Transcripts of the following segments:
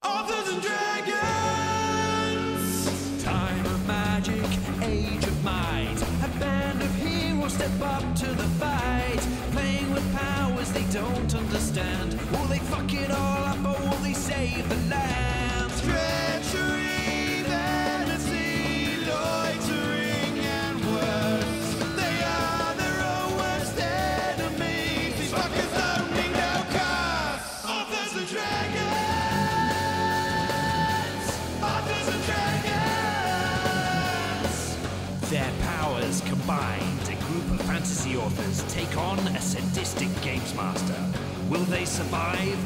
Authors and Dragons! Time of magic, age of might. A band of heroes step up to the fight. Playing with powers they don't understand. Will they fuck it all up or will they save the land? Treachery, vanity, loitering and worse. They are their own worst enemies. These fuckers don't need no curse. Authors and Dragons! Their powers combined, a group of fantasy authors take on a sadistic games master. Will they survive?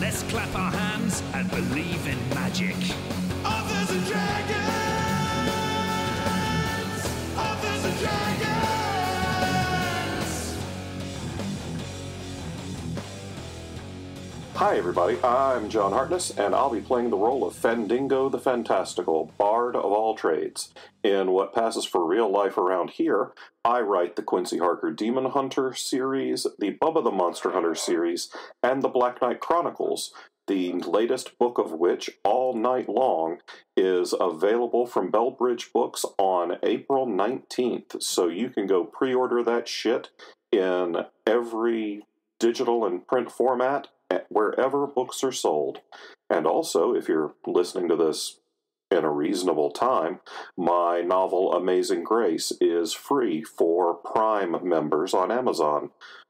Let's clap our hands and believe in magic. Authors and Dragons! Authors and Dragons! Hi everybody, I'm John Hartness, and I'll be playing the role of Fendingo the Fantastical, Bard of all trades. In what passes for real life around here, I write the Quincy Harker Demon Hunter series, the Bubba the Monster Hunter series, and the Black Knight Chronicles, the latest book of which, All Night Long, is available from Bellbridge Books on April 19th, so you can go pre-order that shit in every digital and print format wherever books are sold. And also, if you're listening to this in a reasonable time, my novel Amazing Grace is free for Prime members on Amazon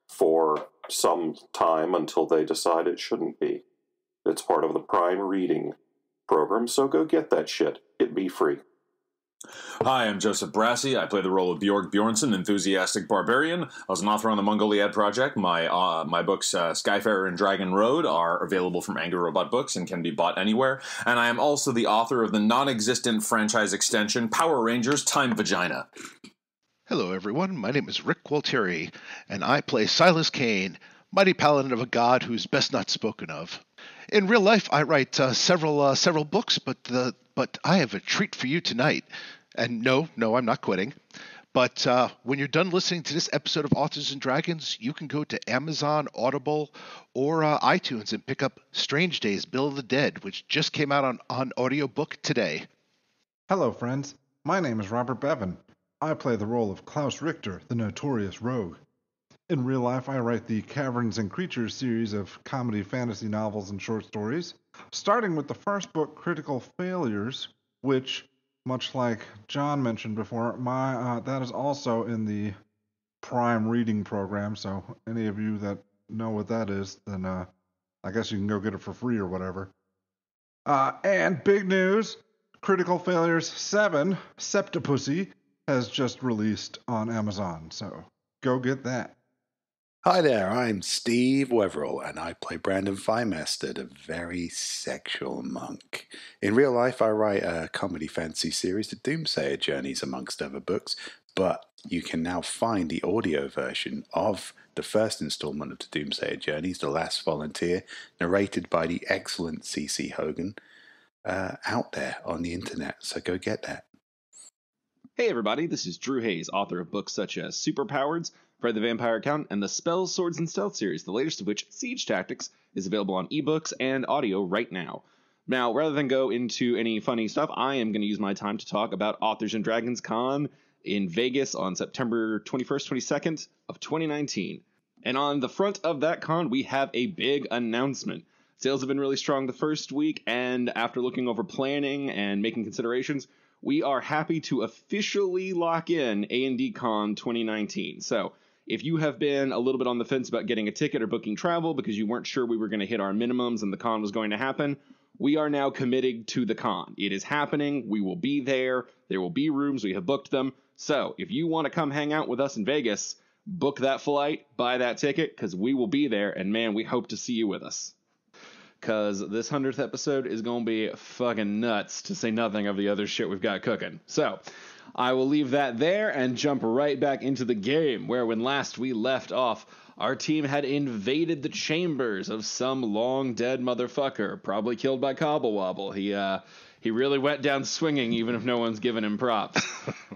for some time until they decide it shouldn't be. It's part of the Prime Reading program, so go get that shit. It'd be free. Hi, I'm Joseph Brassi. I play the role of Bjorg Bjornsson, Enthusiastic Barbarian. I was an author on the Mongoliad Project. My books, Skyfarer and Dragon Road, are available from Angry Robot Books and can be bought anywhere. And I am also the author of the non-existent franchise extension, Power Rangers Time Vagina. Hello, everyone. My name is Rick Gualtieri, and I play Silas Kane, mighty paladin of a god who's best not spoken of. In real life, I write several books, but I have a treat for you tonight. And no, I'm not quitting. But when you're done listening to this episode of Authors and Dragons, you can go to Amazon, Audible, or iTunes and pick up Strange Days, Bill of the Dead, which just came out on audiobook today. Hello, friends. My name is Robert Bevan. I play the role of Klaus Richter, the notorious rogue. In real life, I write the Caverns and Creatures series of comedy fantasy novels and short stories, starting with the first book, Critical Failures, which, much like John mentioned before, that is also in the Prime Reading program, so any of you that know what that is, then I guess you can go get it for free or whatever. And big news, Critical Failures 7, Septipussy, has just released on Amazon, so go get that. Hi there, I'm Steve Weverill, and I play Brandon Fymester, the very sexual monk. In real life, I write a comedy fantasy series, The Doomsayer Journeys, amongst other books, but you can now find the audio version of the first installment of The Doomsayer Journeys, The Last Volunteer, narrated by the excellent C.C. Hogan, out there on the internet, so go get that. Hey everybody, this is Drew Hayes, author of books such as Superpowers, Fred the Vampire Count, and the Spells, Swords, and Stealth series, the latest of which, Siege Tactics, is available on ebooks and audio right now. Now, rather than go into any funny stuff, I am going to use my time to talk about Authors and Dragons Con in Vegas on September 21st, 22nd of 2019. And on the front of that con, we have a big announcement. Sales have been really strong the first week, and after looking over planning and making considerations, we are happy to officially lock in A&D Con 2019. So, if you have been a little bit on the fence about getting a ticket or booking travel because you weren't sure we were going to hit our minimums and the con was going to happen, we are now committed to the con. It is happening. We will be there. There will be rooms. We have booked them. So, if you want to come hang out with us in Vegas, book that flight, buy that ticket, because we will be there, and man, we hope to see you with us. Because this 100th episode is going to be fucking nuts, to say nothing of the other shit we've got cooking. So, I will leave that there and jump right back into the game, where when last we left off, our team had invaded the chambers of some long-dead motherfucker, probably killed by Cobble Wobble. He really went down swinging, even if no one's giving him props.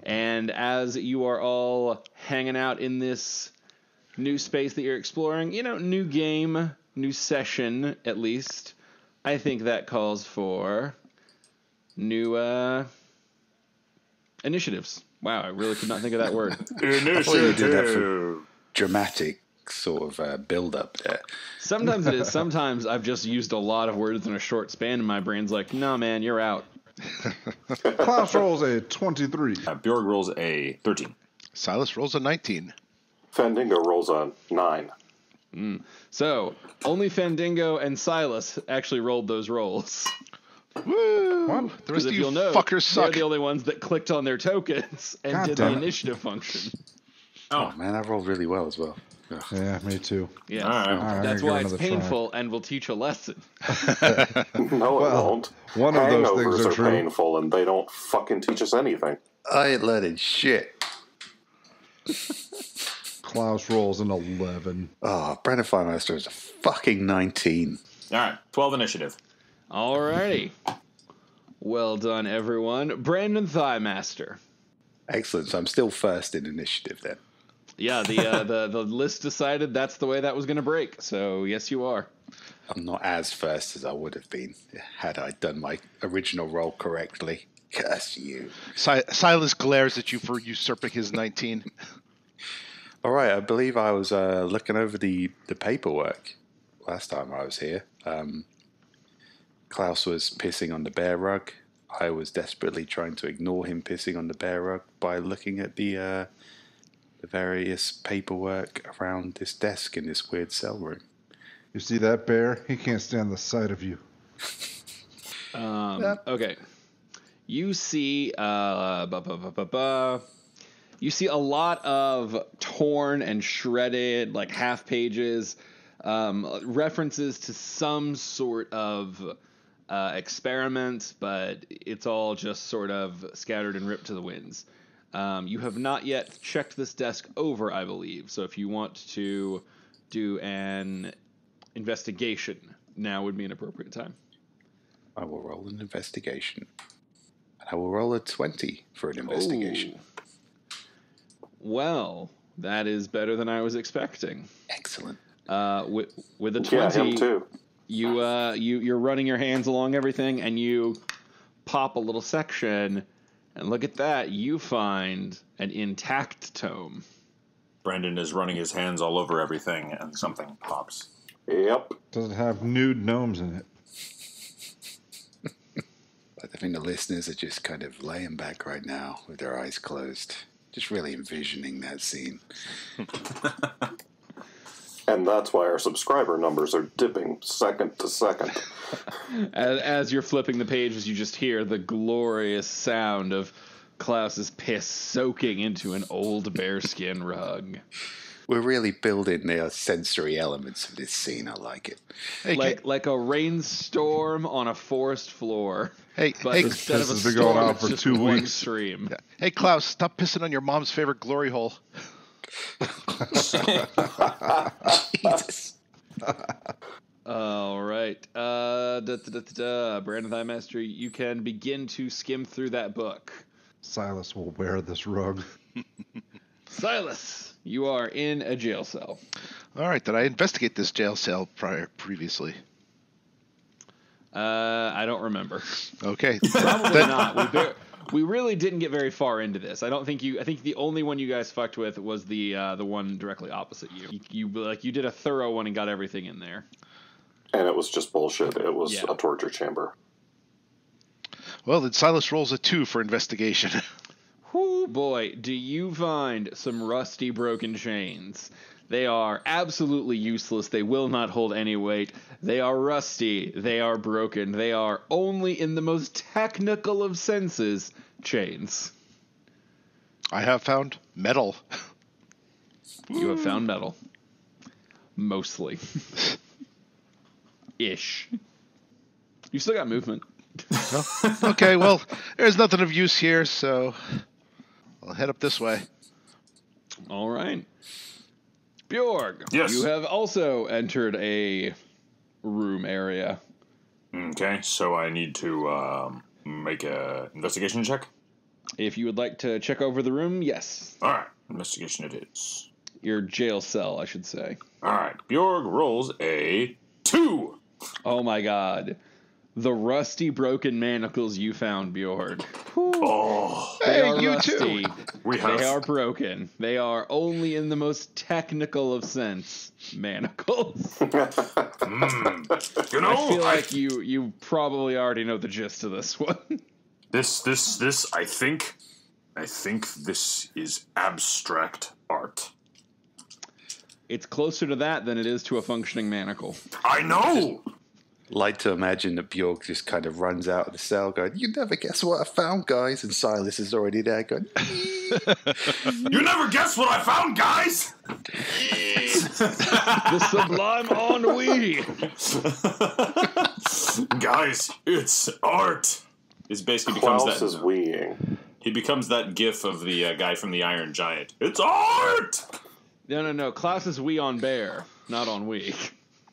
And as you are all hanging out in this new space that you're exploring, new game, new session, at least, I think that calls for new initiatives. Wow, I really could not think of that word. I thought you did that for dramatic sort of build-up there. Sometimes it is. Sometimes I've just used a lot of words in a short span, and my brain's like, no, man, you're out. Klaus rolls a 23. Bjorg rolls a 13. Silas rolls a 19. Fandingo rolls a 9. So, only Fandingo and Silas actually rolled those rolls. Woo! What? The rest of If you you'll know, fuckers suck. they're the only ones that clicked on their tokens and God did the damn it. initiative function. Oh, man, I rolled really well as well. Ugh. Yeah, me too. Yeah, All right. I'm that's gonna why give it's it another painful and will teach a lesson. No, it won't. one of those things Hangovers are are true. painful, and they don't fucking teach us anything. I ain't learning shit. Klaus rolls an 11. Oh, Brandon Firemaster is a fucking 19. All right, 12 initiative. Alrighty. Well done, everyone. Brandon Thighmaster. Excellent. So I'm still first in initiative then. Yeah, the list decided that's the way that was going to break. So, yes, you are. I'm not as first as I would have been had I done my original roll correctly. Curse you. Silas glares at you for usurping his 19. All right, I believe I was looking over the paperwork last time I was here. Klaus was pissing on the bear rug. I was desperately trying to ignore him pissing on the bear rug by looking at the various paperwork around this desk in this weird cell room. You see that bear? He can't stand the sight of you. Okay. You see, you see a lot of torn and shredded, like half pages, references to some sort of experiment, but it's all just sort of scattered and ripped to the winds. You have not yet checked this desk over, I believe. So if you want to do an investigation, now would be an appropriate time. I will roll an investigation. And I will roll a 20 for an investigation. Oh. Well, that is better than I was expecting. Excellent. With a 20, Yeah, him too. you're running your hands along everything, and you pop a little section, and look at that, you find an intact tome. Brandon is running his hands all over everything, and something pops. Yep. Does it have nude gnomes in it? I think the listeners are just kind of laying back right now with their eyes closed, just really envisioning that scene. And that's why our subscriber numbers are dipping second to second. As you're flipping the pages, you just hear the glorious sound of Klaus's piss soaking into an old bearskin rug. We're really building the sensory elements of this scene. I like it. Hey, Like a rainstorm on a forest floor. hey, But hey, instead of a This has been going storm, on it's for just 2 one weeks. stream. hey, Klaus, stop pissing on your mom's favorite glory hole. Jesus. All right. Brandon Thighmaster, you can begin to skim through that book. Silas will wear this rug. Silas, you are in a jail cell. All right, did I investigate this jail cell previously? I don't remember. Okay. Probably not. We really didn't get very far into this. I think the only one you guys fucked with was the one directly opposite you. You did a thorough one and got everything in there. And it was just bullshit. It was Yeah. a torture chamber. Well, then Silas rolls a 2 for investigation. Whoo, boy, do you find some rusty broken chains. They are absolutely useless. They will not hold any weight. They are rusty. They are broken. They are only in the most technical of senses chains. I have found metal. You have found metal. Mostly. Ish. You still got movement. Okay, well, there's nothing of use here, so I'll head up this way. All right. Bjorg, Yes. you have also entered a room area. Okay, so I need to make a investigation check. If you would like to check over the room, yes. All right, investigation it is. Your jail cell, I should say. All right, Bjorg rolls a 2. Oh my god. The rusty broken manacles you found, Bjorg. Oh, They Hey, are you rusty. too. They are broken. They are only in the most technical of sense manacles. You know, I feel like you probably already know the gist of this one. this. I think this is abstract art. It's closer to that than it is to a functioning manacle. I know. Like to imagine that Bjork just kind of runs out of the cell going, "You never guess what I found, guys," and Silas is already there going, You never guess what I found, guys. The sublime ennui. Guys, it's art. It basically becomes Klaus that. is weeing. He becomes that gif of the guy from the Iron Giant. It's art. No. Klaus is we on bear, not on we.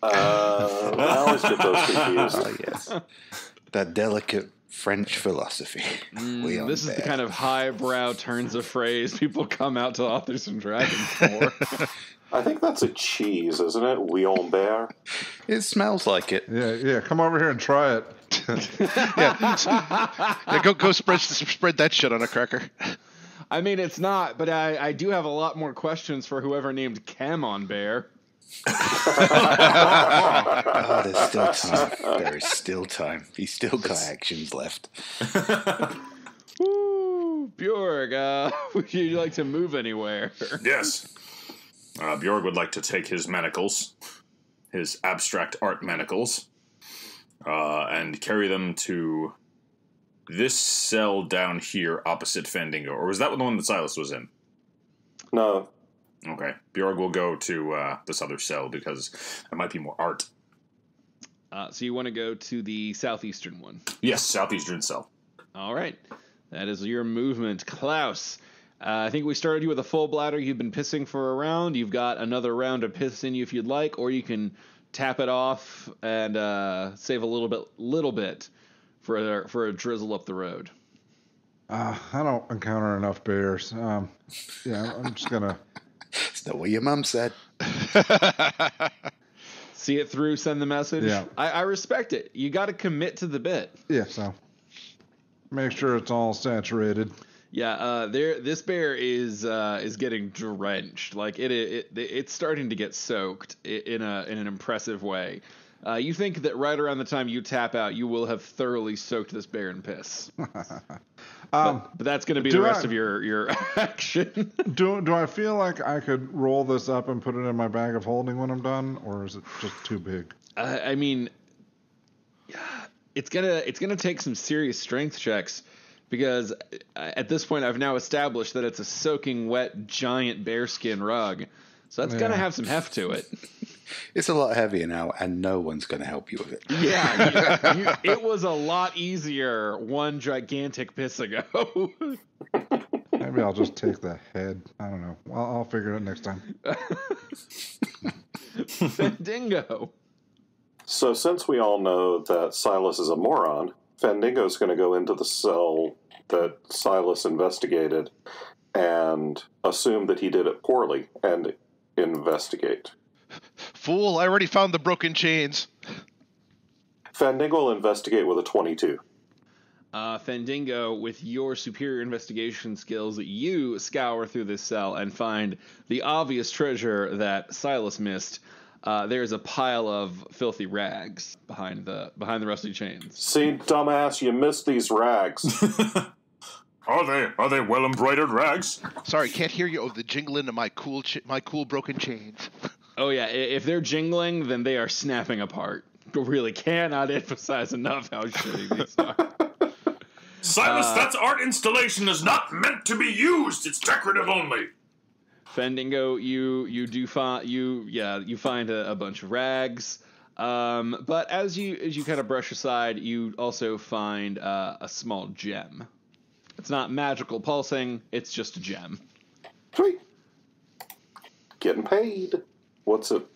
I always get those confused. "Oh yes, that delicate French philosophy." This is the kind of highbrow turns of phrase people come out to Authors and Dragons for. I think that's a cheese, isn't it? Wheon Bear. It smells like it. Yeah, come over here and try it. Yeah, go spread that shit on a cracker. I mean, it's not, but I do have a lot more questions for whoever named Cam on bear. Oh, there's still time. There is still time. He's still got actions left. Woo, Bjorg, would you like to move anywhere? Yes. Bjorg would like to take his manacles, his abstract art manacles, and carry them to this cell down here opposite Fandango. Or was that the one that Silas was in? No. Okay. Bjorg will go to this other cell because there might be more art. So you want to go to the southeastern one? Yes, southeastern cell. All right. That is your movement. Klaus, I think we started you with a full bladder. You've been pissing for a round. You've got another round of piss in you if you'd like, or you can tap it off and save a little bit for a drizzle up the road. I don't encounter enough bears. I'm just gonna. It's not what your mum said. See it through, send the message. Yeah. I respect it. You got to commit to the bit. Yeah, so make sure it's all saturated. Yeah, this bear is getting drenched. Like it's starting to get soaked in an impressive way. You think that right around the time you tap out, you will have thoroughly soaked this bear in piss. But that's going to be the rest of your action. Do I feel like I could roll this up and put it in my bag of holding when I'm done, or is it just too big? I mean, it's gonna take some serious strength checks because at this point I've now established that it's a soaking wet giant bearskin rug, so that's gonna have some heft to it. It's a lot heavier now, and no one's going to help you with it. Yeah, it was a lot easier one gigantic piss ago. Maybe I'll just take the head. I don't know. I'll figure it out next time. Fandango. So since we all know that Silas is a moron, Fandango's going to go into the cell that Silas investigated and assume that he did it poorly and investigate. Fool, I already found the broken chains. Fandango will investigate with a 22. Fandango, with your superior investigation skills, you scour through this cell and find the obvious treasure that Silas missed. There's a pile of filthy rags behind the rusty chains. See, dumbass, you missed these rags. Are they well embroidered rags? Sorry, can't hear you over the jingling of my cool broken chains. Oh yeah, if they're jingling, then they are snapping apart. Really cannot emphasize enough how shitty these are. Silas, that art installation is not meant to be used. It's decorative only. Fandango, you find a bunch of rags. But as you kind of brush aside, you also find a small gem. It's not magical pulsing, it's just a gem. Sweet. Getting paid. What's it?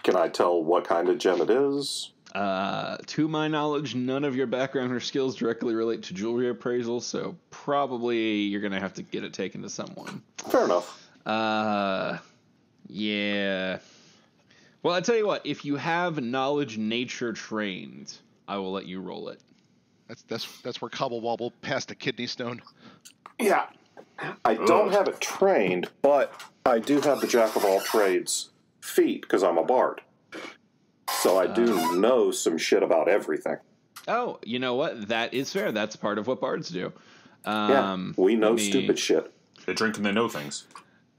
Can I tell what kind of gem it is? To my knowledge, none of your background or skills directly relate to jewelry appraisal, so probably you're going to have to get it taken to someone. Fair enough. Yeah. Well, I tell you what, if you have knowledge nature trained, I will let you roll it. That's where Cobble Wobble passed a kidney stone. Yeah. I don't have it trained, but I do have the Jack of all trades feat because I'm a bard. So I do know some shit about everything. Oh, you know what? That is fair. That's part of what bards do. We know stupid shit. They drink and they know things.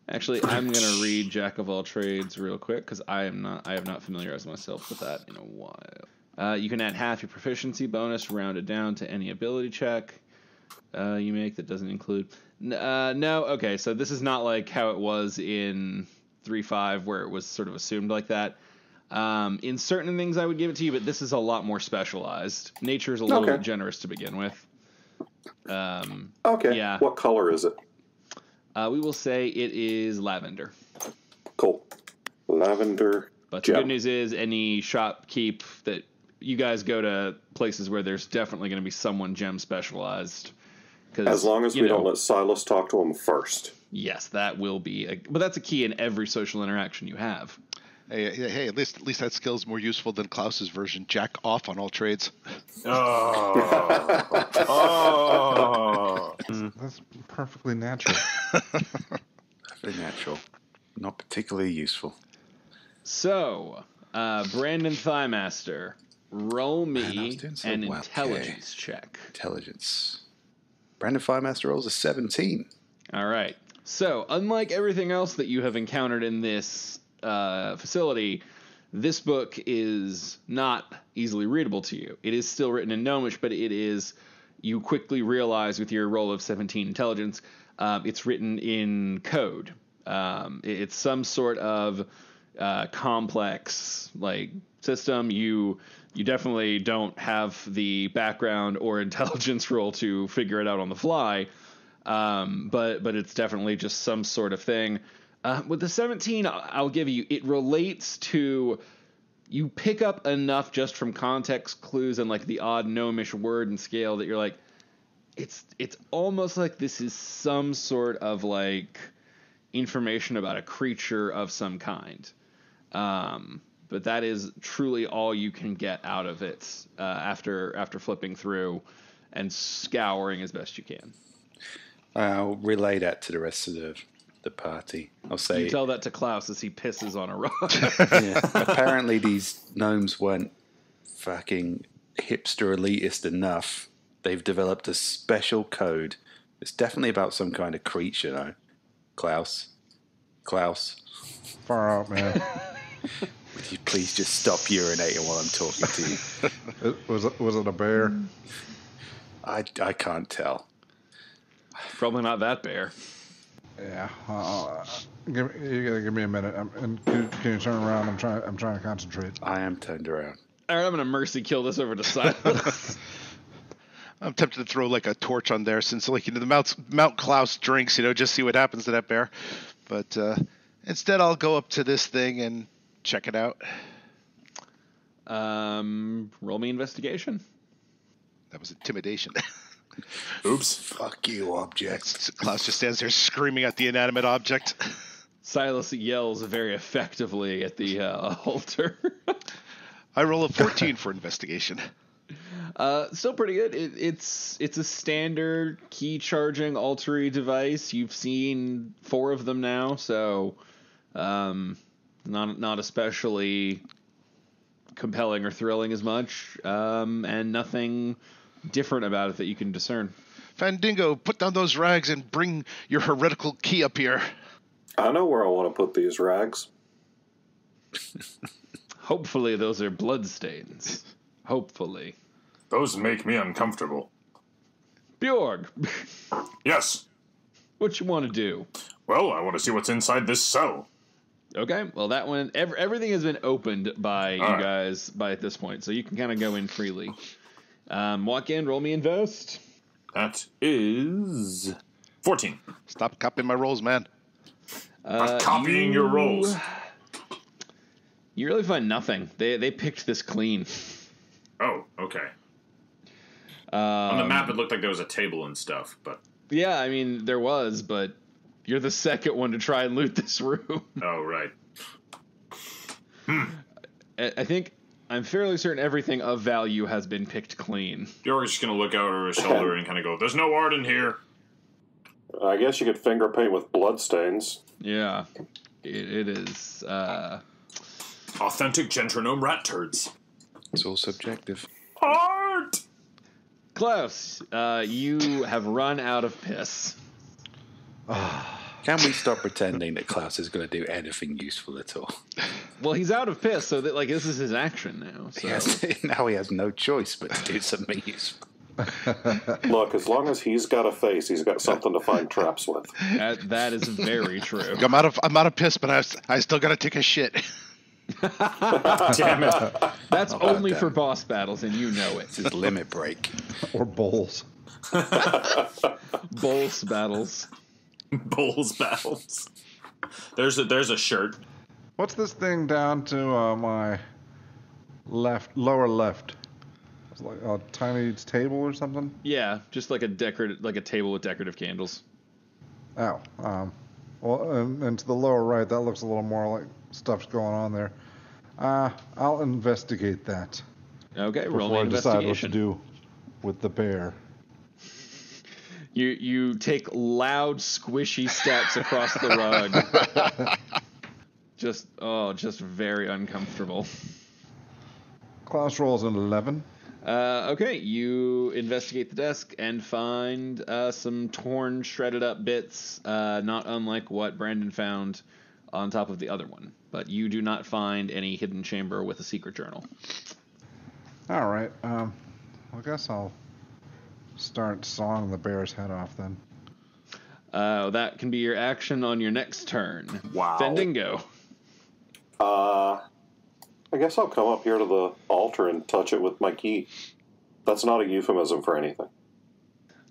Actually, I'm gonna read Jack of all trades real quick because I have not familiarized myself with that in a while. You can add half your proficiency bonus rounded down to any ability check you make that doesn't include. No, okay, so this is not like how it was in 3.5 where it was sort of assumed like that. In certain things, I would give it to you, but this is a lot more specialized. Nature's a little generous to begin with. Okay. Yeah. What color is it? We will say it is lavender. Cool. Lavender. But the good news is any shopkeep that you guys go to places where there's definitely going to be someone gem specialized. As long as we don't let Silas talk to him first. Yes, that will be. But that's a key in every social interaction you have. Hey, at least that skill is more useful than Klaus's version. Jack off on all trades. That's perfectly natural. Very natural. Not particularly useful. So, Brandon Thighmaster, roll me an well. intelligence check. Intelligence. Brandon Firemaster rolls a 17. All right. So, unlike everything else that you have encountered in this facility, this book is not easily readable to you. It is still written in Gnomish, but it is, you quickly realize with your roll of 17 intelligence, it's written in code. It's some sort of complex system. You definitely don't have the background or intelligence roll to figure it out on the fly, but it's definitely just some sort of thing. With the 17, I'll give you, it relates to, you pick up enough just from context clues and the odd gnomish word and scale that you're like, it's almost like this is some sort of information about a creature of some kind. But that is truly all you can get out of it after flipping through and scouring as best you can. I'll relay that to the rest of the party. I'll say, you tell that to Klaus as he pisses on a rock. Apparently these gnomes weren't fucking hipster elitist enough. They've developed a special code. It's definitely about some kind of creature, though. Klaus. Far out, man. Would you please just stop urinating while I'm talking to you? Was it a bear? I can't tell. Probably not that bear. Yeah. You gotta give me a minute. Can you turn around? I'm trying to concentrate. I am turned around. All right, I'm gonna mercy kill this over to Silas. I'm tempted to throw a torch on there since the Mount Klaus drinks, just see what happens to that bear. But instead I'll go up to this thing and check it out. Roll me investigation. That was intimidation. Oops. Fuck you, objects. Klaus just stands there screaming at the inanimate object. Silas yells very effectively at the altar. I roll a 14 for investigation. Still pretty good. It's a standard key charging altar device. You've seen 4 of them now, so not especially compelling or thrilling as much, and nothing different about it that you can discern. Fandingo, put down those rags and bring your heretical key up here. I know where I want to put these rags. Hopefully those are bloodstains. Hopefully. Those make me uncomfortable. Bjorg, Yes. what you want to do? Well, I want to see what's inside this cell. Okay, well that one, everything has been opened by you guys by at this point, so you can kind of go in freely. Walk in, roll me invest. That is 14. Stop copying my rolls, man. I'm copying your rolls. You really find nothing. They picked this clean. Oh, okay. On the map, it looked like there was a table and stuff, but... Yeah, I mean, there was, but you're the second one to try and loot this room. Oh, right. I think I'm fairly certain everything of value has been picked clean. Bjork's just going to look out over his shoulder and kind of go, "There's no art in here." I guess you could finger paint with bloodstains. Yeah, it is. Authentic gentronome rat turds. It's all subjective. Art! Klaus, you have run out of piss. Can we stop pretending that Klaus is going to do anything useful at all? Well, he's out of piss, so that this is his action now. So. Now he has no choice but to do something useful. Look, as long as he's got a face, he's got something to find traps with. That is very true. I'm out of piss, but I still got to take a shit. Damn it. That's only for boss battles, and you know it. It's his limit break. Or bowls. Bowls battles. Bulls battles. There's a shirt. What's this thing down to my lower left? It's like a tiny table or something? Yeah, just like a table with decorative candles. Oh, well, and to the lower right, that looks a little more like stuff's going on there. I'll investigate that. Okay, roll me before I decide what to investigation. do with the bear. You take loud, squishy steps across the rug. Just very uncomfortable. Klaus rolls an 11. Okay, you investigate the desk and find some torn, shredded up bits, not unlike what Brandon found on top of the other one. But you do not find any hidden chamber with a secret journal. All right. I guess I'll start sawing the bear's head off then. That can be your action on your next turn. Wow. Fendingo. I guess I'll come up here to the altar and touch it with my key. That's not a euphemism for anything.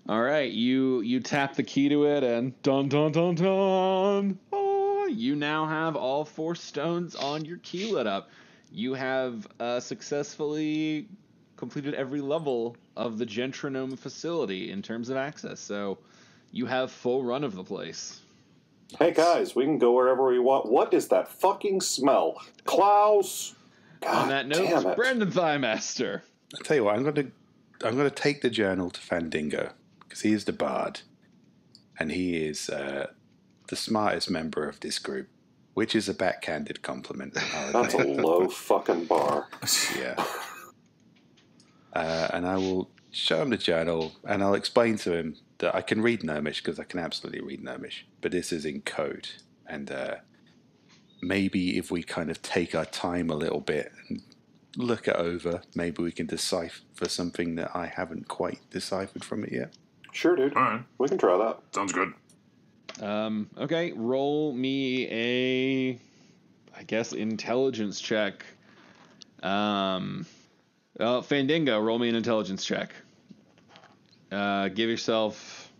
All right, you tap the key to it, and dun dun dun dun. Oh, you now have all 4 stones on your key lit up. You have successfully completed every level of the Gentronome facility in terms of access, so you have full run of the place. Hey guys, we can go wherever we want. What is that fucking smell? Klaus! God On that damn note, it. Brandon Thighmaster. I'll tell you what, I'm going to take the journal to Fandingo, because he is the bard, and he is the smartest member of this group, which is a backhanded compliment. That's a low fucking bar. Yeah. And I will show him the journal, and I'll explain to him that I can read Gnomish, because I can absolutely read Gnomish, but this is in code, and maybe if we kind of take our time a little bit and look it over, maybe we can decipher something that I haven't quite deciphered from it yet. Sure, dude. All right. We can try that. Sounds good. Okay, roll me a, I guess, intelligence check. Fandingo, roll me an intelligence check. Give yourself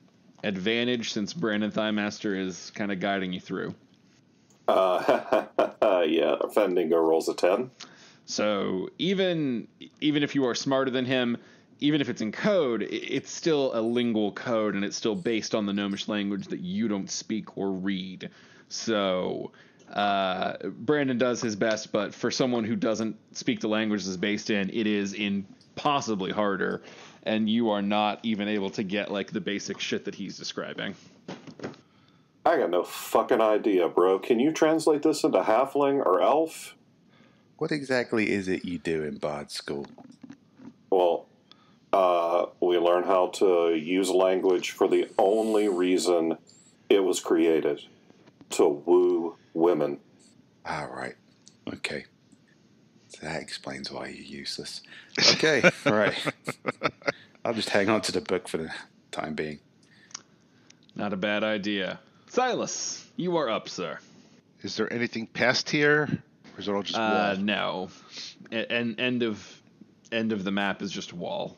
advantage since Brandon Thighmaster is kind of guiding you through. Yeah, Fendingo rolls a 10. So even if you are smarter than him, even if it's in code, it's still a lingual code, and it's still based on the Gnomish language that you don't speak or read. So Brandon does his best, but for someone who doesn't speak the language it's based in, it is impossibly harder, and you are not even able to get the basic shit that he's describing. I got no fucking idea, bro. Can you translate this into halfling or elf? What exactly is it you do in Bard School? Well, we learn how to use language for the only reason it was created. To woo women. Ah, right. Okay. So that explains why you're useless. Okay, all right. I'll just hang on to the book for the time being. Not a bad idea. Silas, you are up, sir. Is there anything past here, or is it all just wall? No. End of the map is just wall.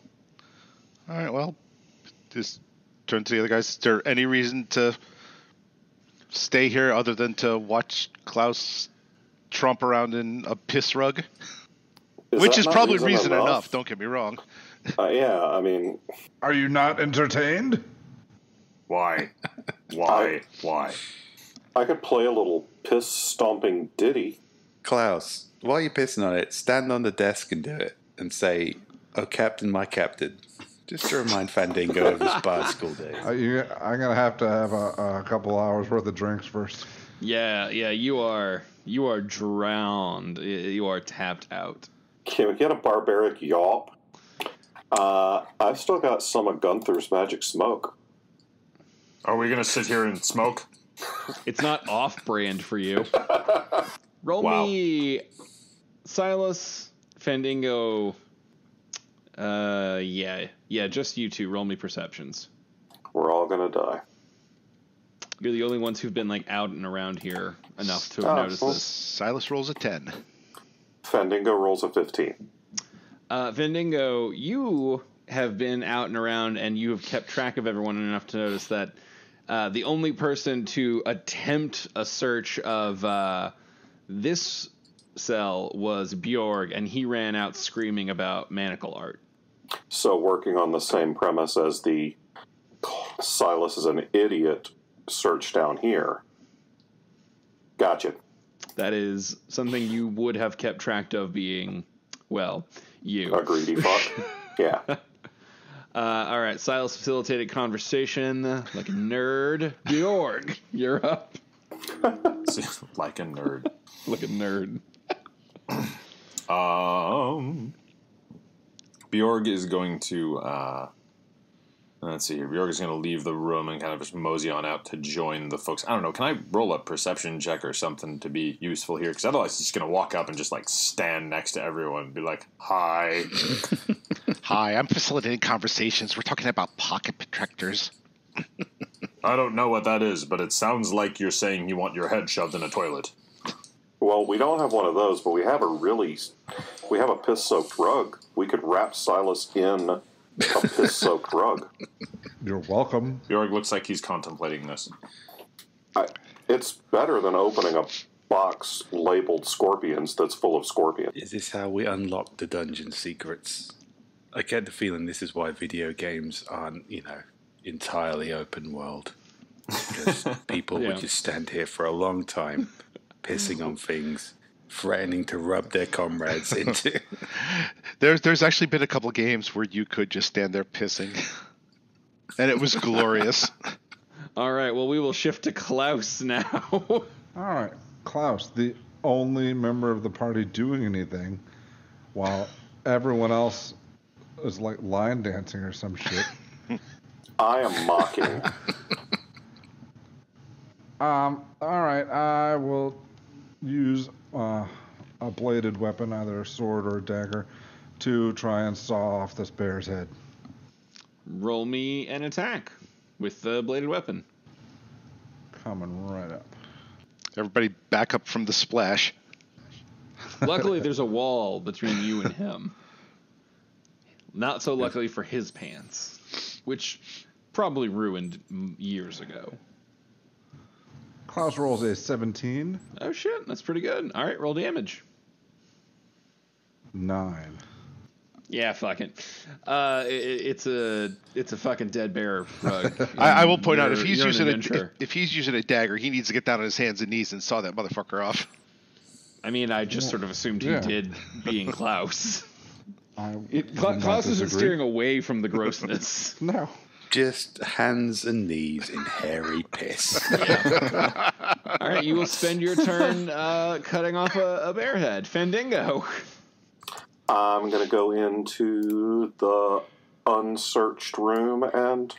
All right, well, just turn to the other guys. Is there any reason to stay here other than to watch Klaus tromp around in a piss rug? Which is probably reason enough, don't get me wrong. Yeah, I mean... Are you not entertained? Why? I could play a little piss-stomping ditty. Klaus, While you're pissing on it, stand on the desk and do it. And say, "Oh, Captain, my Captain." Just to remind Fandango of his bard school days. I'm going to have a couple hours worth of drinks first. Yeah, you are drowned. You are tapped out. Can we get a barbaric yawp? I've still got some of Gunther's magic smoke. Are we going to sit here and smoke? It's not off-brand for you. Roll me Silas, Fandango. Yeah, just you two. Roll me perceptions. We're all gonna die. You're the only ones who've been like out and around here enough to have noticed this. Silas rolls a 10. Fandango rolls a 15. Fandango, you have been out and around, and you have kept track of everyone enough to notice that the only person to attempt a search of this cell was Bjorg, and he ran out screaming about manacle art. So working on the same premise as the Silas is an idiot search down here. Gotcha. That is something you would have kept track of being, well, you. A greedy fuck. Yeah. All right, Silas facilitated conversation like a nerd. Bjorg, you're up. Like a nerd. Like a nerd. Bjorg is going to, let's see here. Bjorg is going to leave the room and kind of just mosey on out to join the folks. I don't know. Can I roll a perception check or something to be useful here? Because otherwise he's going to walk up and just like stand next to everyone and be like, "Hi." Hi, I'm facilitating conversations. We're talking about pocket protectors. I don't know what that is, but it sounds like you're saying you want your head shoved in a toilet. Well, we don't have one of those, but we have a piss-soaked rug. We could wrap Silas in a piss-soaked rug. You're welcome. Bjorg looks like he's contemplating this. It's better than opening a box labeled scorpions that's full of scorpions. Is this how we unlock the dungeon secrets? I get the feeling this is why video games aren't, entirely open world. Because people would just stand here for a long time, pissing on things, threatening to rub their comrades into. There's actually been a couple games where you could just stand there pissing. And it was glorious. All right, well, we will shift to Klaus now. All right, Klaus, the only member of the party doing anything, while everyone else is like line dancing or some shit. I am mocking. All right, I will use a bladed weapon, either a sword or a dagger, to try and saw off this bear's head. Roll me an attack with the bladed weapon. Coming right up. Everybody back up from the splash. Luckily, there's a wall between you and him. Not so luckily for his pants, which probably ruined years ago. Klaus rolls a 17. Oh shit, that's pretty good. All right, roll damage. 9. Yeah, fuck it. It's a fucking dead bear rug. I will point out if he's using a dagger, he needs to get down on his hands and knees and saw that motherfucker off. I mean, I just sort of assumed he did, being Klaus. Klaus isn't steering away from the grossness. No. Just hands and knees in hairy piss. Yeah. All right, you will spend your turn cutting off a bear head. Fandango. I'm going to go into the unsearched room and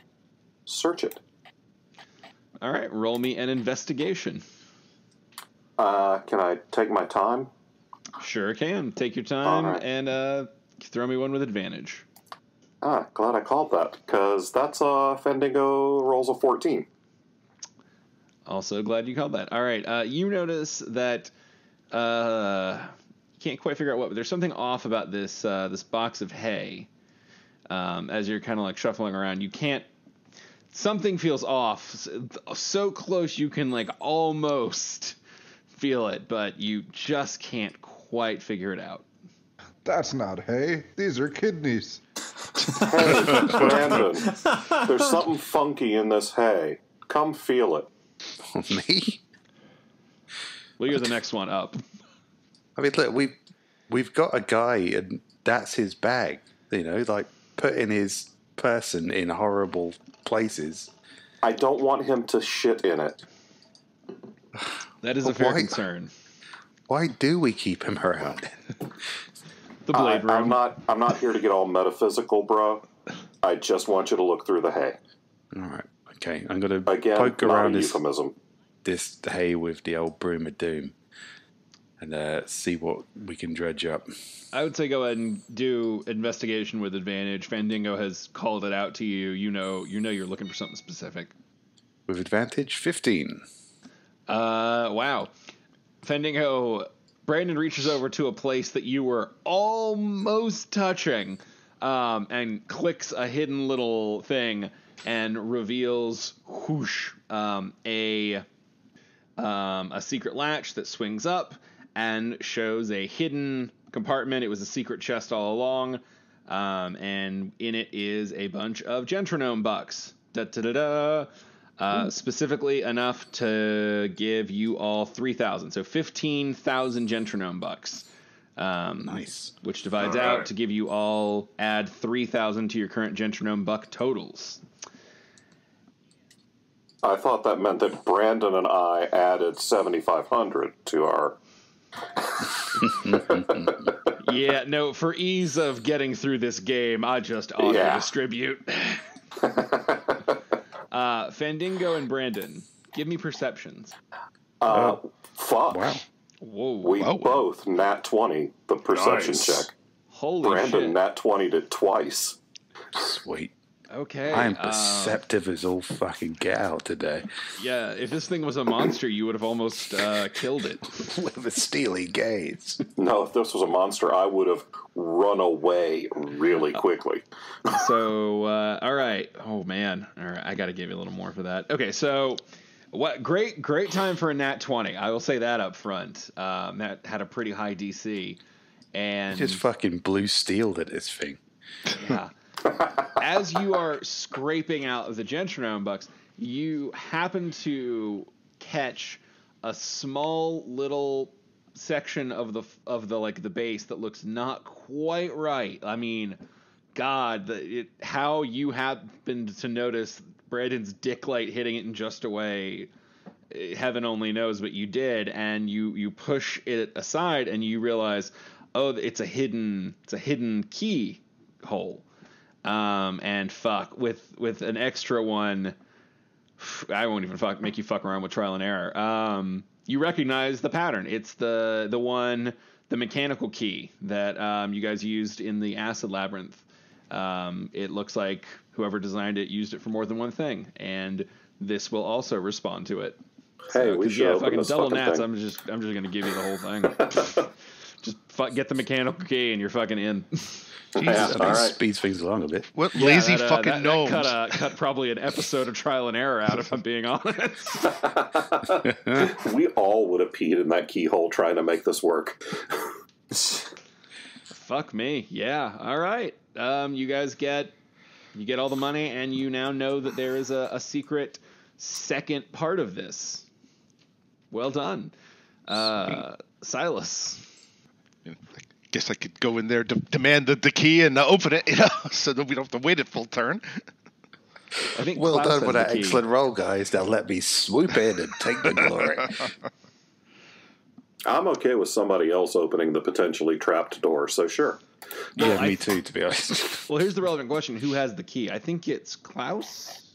search it. All right, roll me an investigation. Can I take my time? Sure can. Take your time right. and throw me one with advantage. Glad I called that, because that's Fandango rolls a 14. Also glad you called that. All right, you notice that can't quite figure out what, but there's something off about this this box of hay. As you're kind of like shuffling around, you can't. Something feels off, so close you can like almost feel it, but you just can't quite figure it out. That's not hay. These are kidneys. Hey, Brandon, there's something funky in this hay. Come feel it. Me? Well, you're the next one up. I mean, look, we've got a guy, and that's his bag. You know, like putting his person in horrible places. I don't want him to shit in it. That is a fair concern. Why do we keep him around? The blade room. I'm not here to get all metaphysical, bro. I just want you to look through the hay. All right. Okay. I'm going to Again, poke not around a euphemism. this hay with the old broom of doom and see what we can dredge up. I would say go ahead and do investigation with advantage. Fandango has called it out to you. You know you're looking for something specific. With advantage, 15. Wow. Fandango, Brandon reaches over to a place that you were almost touching, and clicks a hidden little thing and reveals whoosh, a secret latch that swings up and shows a hidden compartment. It was a secret chest all along, and in it is a bunch of gentronome bucks. Specifically enough to give you all 3,000, so 15,000 gentronome bucks. Nice. Which divides out to give you all, add 3,000 to your current gentronome buck totals. I thought that meant that Brandon and I added 7,500 to our... Yeah, no, for ease of getting through this game, I just auto-distribute. Fandango and Brandon, give me perceptions. Fuck. Wow. Whoa. We both nat 20 the perception check. Holy Brandon shit. nat 20'd it twice. Sweet. Okay. I am perceptive as all fucking get out today. Yeah, if this thing was a monster, you would have almost killed it. With a steely gaze. No, if this was a monster, I would have run away really quickly. So, all right. Oh, man. All right, I got to give you a little more for that. Okay, so what? Great time for a nat 20. I will say that up front. That had a pretty high DC. And Just fucking blue steeled at this thing. Yeah. As you are scraping out the gentronome bucks, you happen to catch a small little section of the like the base that looks not quite right. I mean, God, how you happened to notice Brandon's dick light hitting it in just a way, heaven only knows, but you did, and you push it aside and you realize, oh, it's a hidden key hole. And fuck with an extra one, I won't even make you fuck around with trial and error. You recognize the pattern. It's the mechanical key that you guys used in the acid labyrinth. It looks like whoever designed it used it for more than one thing, and this will also respond to it. Hey, we should open fucking this double fucking nats. thing. I'm just gonna give you the whole thing. Just get the mechanical key and you're fucking in. Jesus, all right. Speeds things along a bit. What Yeah, lazy that, fucking that gnomes. cut probably an episode of Trial and Error out, if I'm being honest. We all would have peed in that keyhole trying to make this work. Fuck me. Yeah. All right. You guys get all the money, and you now know that there is a secret second part of this. Well done. Silas. I guess I could go in there, demand the key, and open it, so that we don't have to wait a full turn. I think Well Klaus done has with the that key. excellent roll, guys. Now let me swoop in and take the glory. I'm okay with somebody else opening the potentially trapped door, so sure. Yeah, me too, to be honest. Well, here's the relevant question. Who has the key? I think it's Klaus.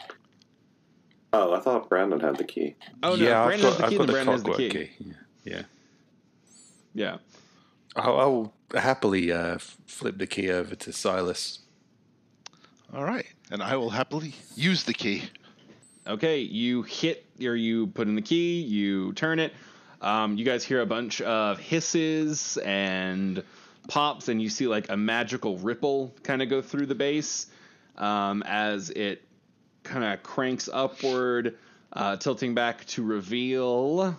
Oh, I thought Brandon had the key. Oh, no. Yeah, Brandon has the key, then the Brandon has the clockwork key. Yeah. Yeah. I'll happily flip the key over to Silas. All right, and I will happily use the key. Okay, you put in the key, you turn it. You guys hear a bunch of hisses and pops, and you see like a magical ripple kind of go through the base as it kind of cranks upward, tilting back to reveal.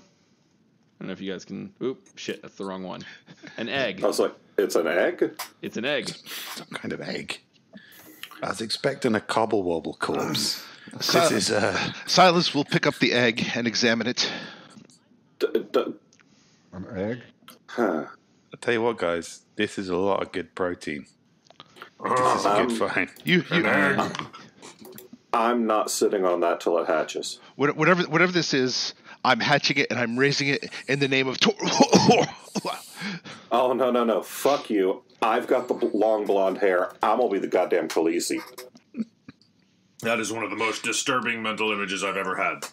I don't know if you guys can. Oop, shit, that's the wrong one. An egg. I was like, it's an egg? It's an egg. Some kind of egg. I was expecting a cobble wobble corpse. Si- This is Silas will pick up the egg and examine it. An egg? Huh. I'll tell you what, guys, this is a lot of good protein. This is a good find. I'm not sitting on that till it hatches. Whatever this is, I'm hatching it and I'm raising it in the name of Oh, no. Fuck you. I've got the long blonde hair. I'm going to be the goddamn Khaleesi. That is one of the most disturbing mental images I've ever had.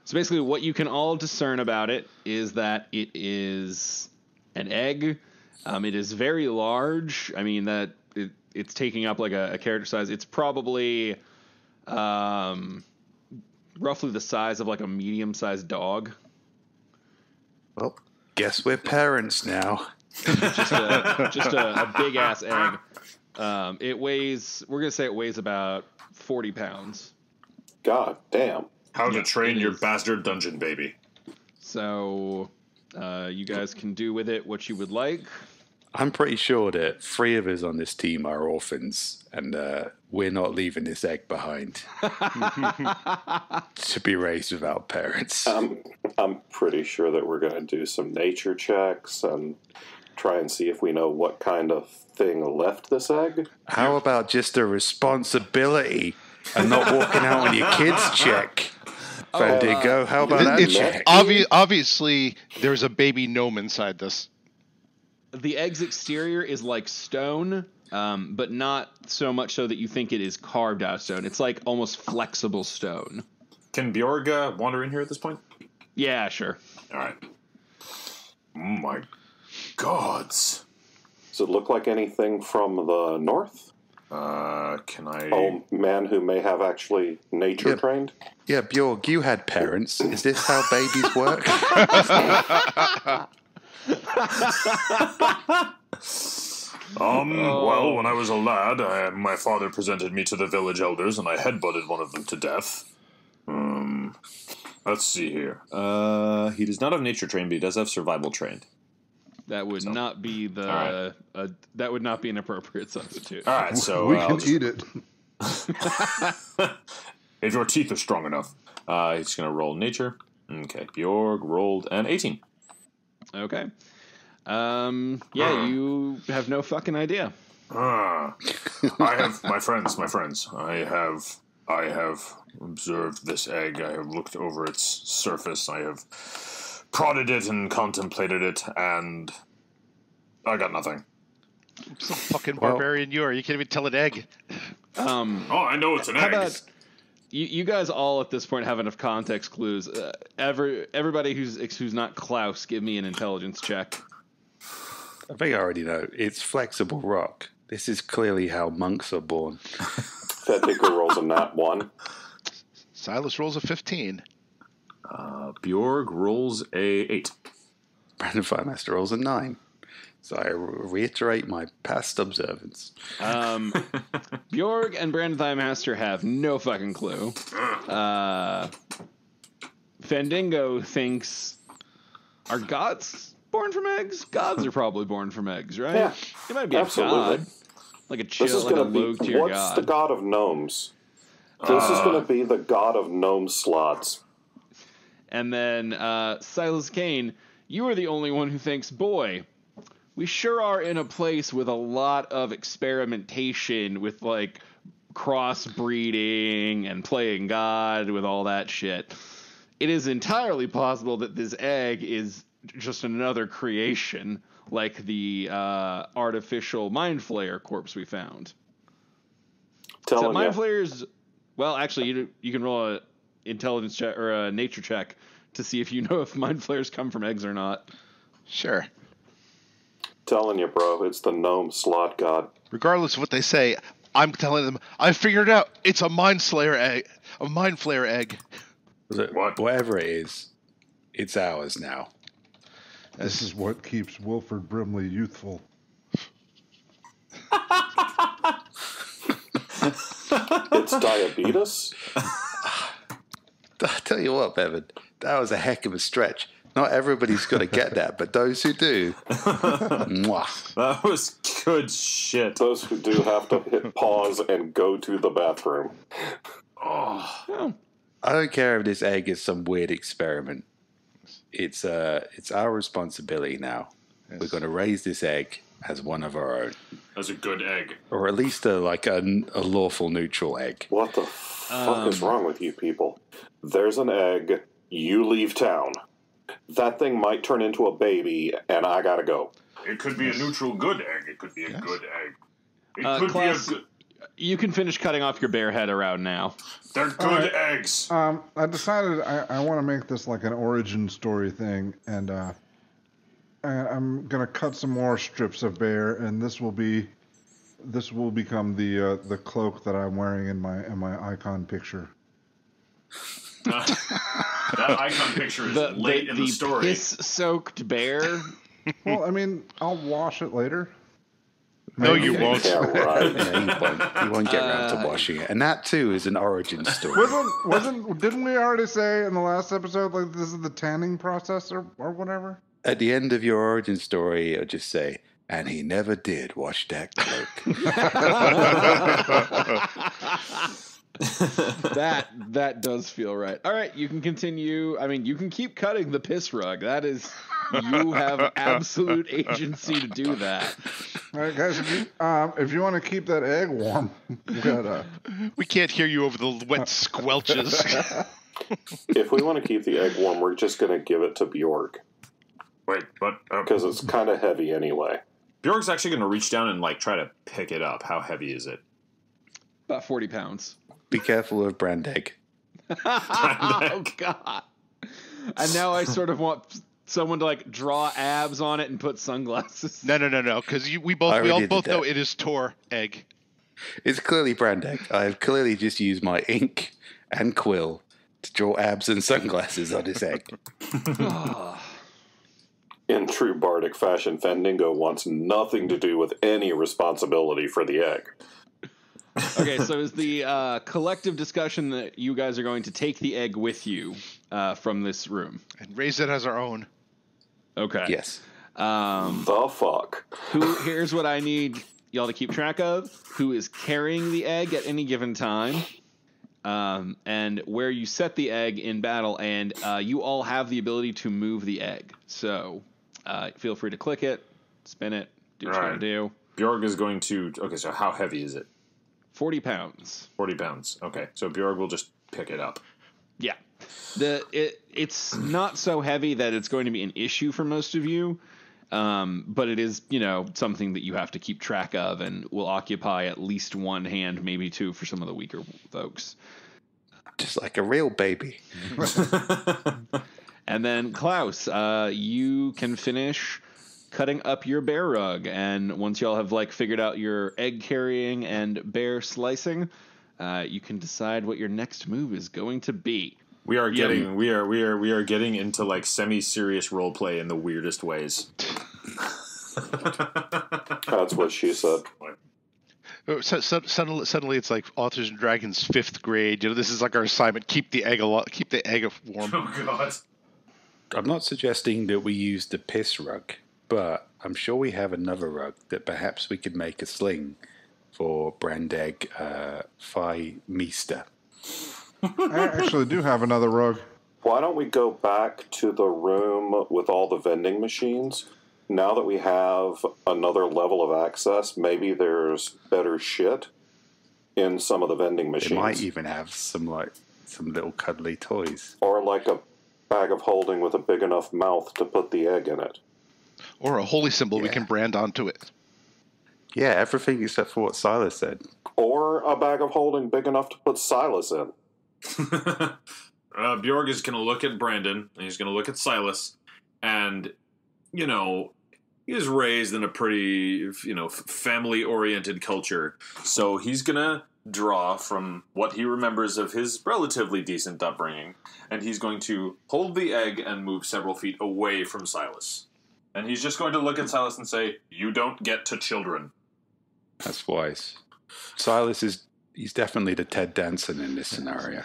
So basically what you can all discern about it is that it is an egg. It is very large. I mean, that it's taking up like a character size. It's probably roughly the size of like a medium-sized dog. Well, guess we're parents now. just a big-ass egg. It weighs, we're going to say it weighs about 40 pounds. God damn. How to train your bastard dungeon baby. So, you guys can do with it what you would like. I'm pretty sure that 3 of us on this team are orphans, and we're not leaving this egg behind to be raised without parents. I'm pretty sure that we're going to do some nature checks and try and see if we know what kind of thing left this egg. How about just a responsibility and not walking out on your kids' check? Fandango, how about that check? Obviously, there's a baby gnome inside this. The egg's exterior is like stone, but not so much so that you think it is carved out of stone. It's like almost flexible stone. Can Bjorg wander in here at this point? Yeah, sure. All right. Oh my gods. Does it look like anything from the north? Can I... Oh, man who may have actually nature trained? Yeah, Bjorg, you had parents. Is this how babies work? Well, when I was a lad, my father presented me to the village elders, and I headbutted one of them to death. Let's see here. He does not have nature trained, but he does have survival trained. That would not be the that would not be an appropriate substitute. All right, so we can eat it. if your teeth are strong enough, he's going to roll nature. Okay, Bjorg rolled an 18. Okay. You have no fucking idea. I have my friends. I have observed this egg. I have looked over its surface. I have prodded it and contemplated it, and I got nothing. Some fucking barbarian you are. You can't even tell an egg. I know it's an egg. How about you guys all at this point have enough context clues? Everybody who's not Klaus, give me an intelligence check. I think I already know. It's flexible rock. This is clearly how monks are born. Feddicker rolls a nat 1. Silas rolls a 15. Bjorg rolls a 8. Brandon Firemaster rolls a 9. So I reiterate my past observance. Bjorg and Brandon Thighmaster have no fucking clue. Fandango thinks, are gods born from eggs? Gods are probably born from eggs, right? Yeah, it might be absolutely. A god. Like a chill, This is like a going to low be... tier What's god. the god of gnomes? This is going to be the god of gnome slots. And then Silas Kane, you are the only one who thinks, boy, we sure are in a place with a lot of experimentation with like crossbreeding and playing God with all that shit. It is entirely possible that this egg is just another creation, like the artificial Mind Flayer corpse we found. So Mind Flayers, well, actually, you can roll a intelligence check or a nature check to see if you know if Mind Flayers come from eggs or not. Sure. Telling you, bro, it's the gnome slot god. Regardless of what they say, I'm telling them, I figured it out. It's a Mind Slayer egg. A Mind Flayer egg. Whatever it is, it's ours now. This is what keeps Wilford Brimley youthful. It's diabetes? I tell you what, Bevan, that was a heck of a stretch. Not everybody's going to get that, but those who do, mwah. That was good shit. Those who do have to hit pause and go to the bathroom. I don't care if this egg is some weird experiment. It's our responsibility now, We're going to raise this egg as one of our own. As a good egg. Or at least a lawful neutral egg. What the fuck is wrong with you people? There's an egg, you leave town. That thing might turn into a baby, and I gotta go. It could be a neutral good egg. It could be a good egg. It could Klaus, be a good... You can finish cutting off your bear head around now. They're good eggs. I decided I want to make this like an origin story thing, and I'm gonna cut some more strips of bear, and this will become the cloak that I'm wearing in my icon picture. That icon picture is late in the story. The piss-soaked bear. Well, I mean, I'll wash it later. No, you won't. Yeah, right. Yeah, you won't get around to washing it. And that, too, is an origin story. Didn't we already say in the last episode, like, this is the tanning process or whatever? At the end of your origin story, it'll just say, and he never did wash that cloak. That does feel right. All right, you can continue. I mean, you can keep cutting the piss rug. That is, you have absolute agency to do that. All right, guys, if you want to keep that egg warm, you gotta... We can't hear you over the wet squelches. If we want to keep the egg warm, we're just going to give it to Bjorg. Wait, but... Because it's kind of heavy anyway. Bjorg's actually going to reach down and, like, try to pick it up. How heavy is it? About 40 pounds. Be careful of brand egg. Oh, God. And now I sort of want someone to, like, draw abs on it and put sunglasses. No, because we all both know it is Tor egg. It's clearly brand egg. I've clearly just used my ink and quill to draw abs and sunglasses on this egg. In true bardic fashion, Fandingo wants nothing to do with any responsibility for the egg. Okay, so is the collective discussion that you guys are going to take the egg with you from this room? And raise it as our own. Okay. Yes. The fuck? Here's what I need y'all to keep track of. Who is carrying the egg at any given time. And where you set the egg in battle, and you all have the ability to move the egg. So feel free to click it, spin it, do what you want to do. Bjorg is going to... Okay, so how heavy is it? 40 pounds. 40 pounds. Okay, so Bjorg will just pick it up. Yeah. It's not so heavy that it's going to be an issue for most of you, but it is, something that you have to keep track of and will occupy at least one hand, maybe two for some of the weaker folks. Just like a real baby. And then, Klaus, you can finish cutting up your bear rug, and once y'all have figured out your egg carrying and bear slicing, you can decide what your next move is going to be. We are getting into semi-serious role play in the weirdest ways. That's what she said. Suddenly it's like Authors and Dragons 5th grade. This is like our assignment: keep the egg warm. Oh God! I'm not suggesting that we use the piss rug, but I'm sure we have another rug that perhaps we could make a sling for brand egg Phi Meester. I actually do have another rug. Why don't we go back to the room with all the vending machines? Now that we have another level of access, maybe there's better shit in some of the vending machines. They might even have some little cuddly toys. Or a bag of holding with a big enough mouth to put the egg in it. Or a holy symbol we can brand onto it. Yeah, everything except for what Silas said. Or a bag of holding big enough to put Silas in. Bjorg is going to look at Brandon, and he's going to look at Silas, and, he was raised in a pretty, family-oriented culture, so he's going to draw from what he remembers of his relatively decent upbringing, and he's going to hold the egg and move several feet away from Silas. And he's just going to look at Silas and say, "You don't get to children." That's wise. Silas he's definitely the Ted Danson in this scenario.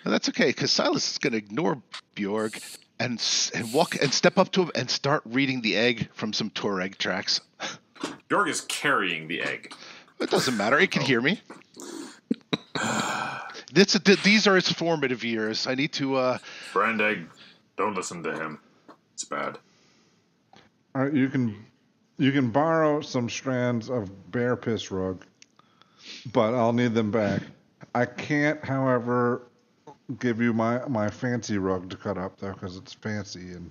No, that's okay, because Silas is going to ignore Bjorg and walk and step up to him and start reading the egg from some Tuareg tracks. Bjorg is carrying the egg. It doesn't matter. It can hear me. These are its formative years. I need to... Brand egg, don't listen to him. It's bad. All right, you can borrow some strands of bear piss rug, but I'll need them back. I can't, however, give you my fancy rug to cut up though, because it's fancy, and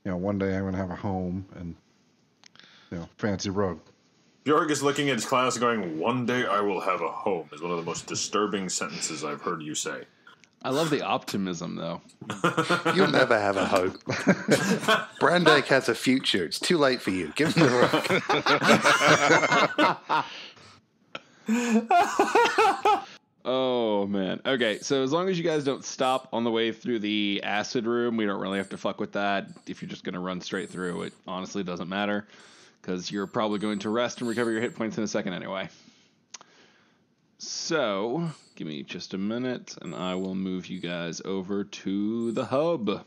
one day I'm gonna have a home and fancy rug. Bjorg is looking at his class and going, "One day I will have a home," is one of the most disturbing sentences I've heard you say. I love the optimism, though. You'll never have a hope. Brandeck has a future. It's too late for you. Give him the rook. Oh, man. Okay, so as long as you guys don't stop on the way through the acid room, we don't really have to fuck with that. If you're just going to run straight through, it honestly doesn't matter, because you're probably going to rest and recover your hit points in a second anyway. So, give me just a minute, and I will move you guys over to the hub.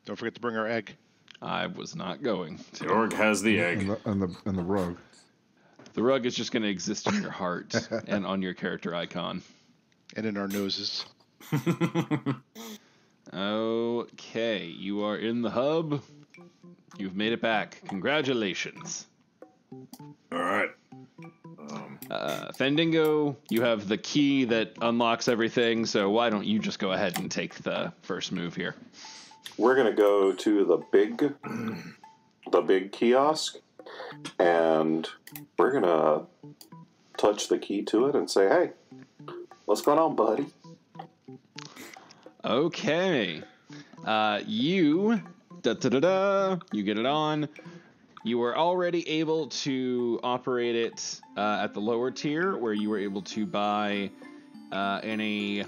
Don't forget to bring our egg. I was not going to. Bjorg has the egg. And the rug. The rug is just going to exist in your heart and on your character icon. And in our noses. Okay, you are in the hub. You've made it back. Congratulations. All right. Fendingo, you have the key that unlocks everything, so why don't you just go ahead and take the first move here? We're going to go to the big kiosk, and we're going to touch the key to it and say, "Hey, what's going on, buddy?" Okay. You get it on. You were already able to operate it at the lower tier, where you were able to buy any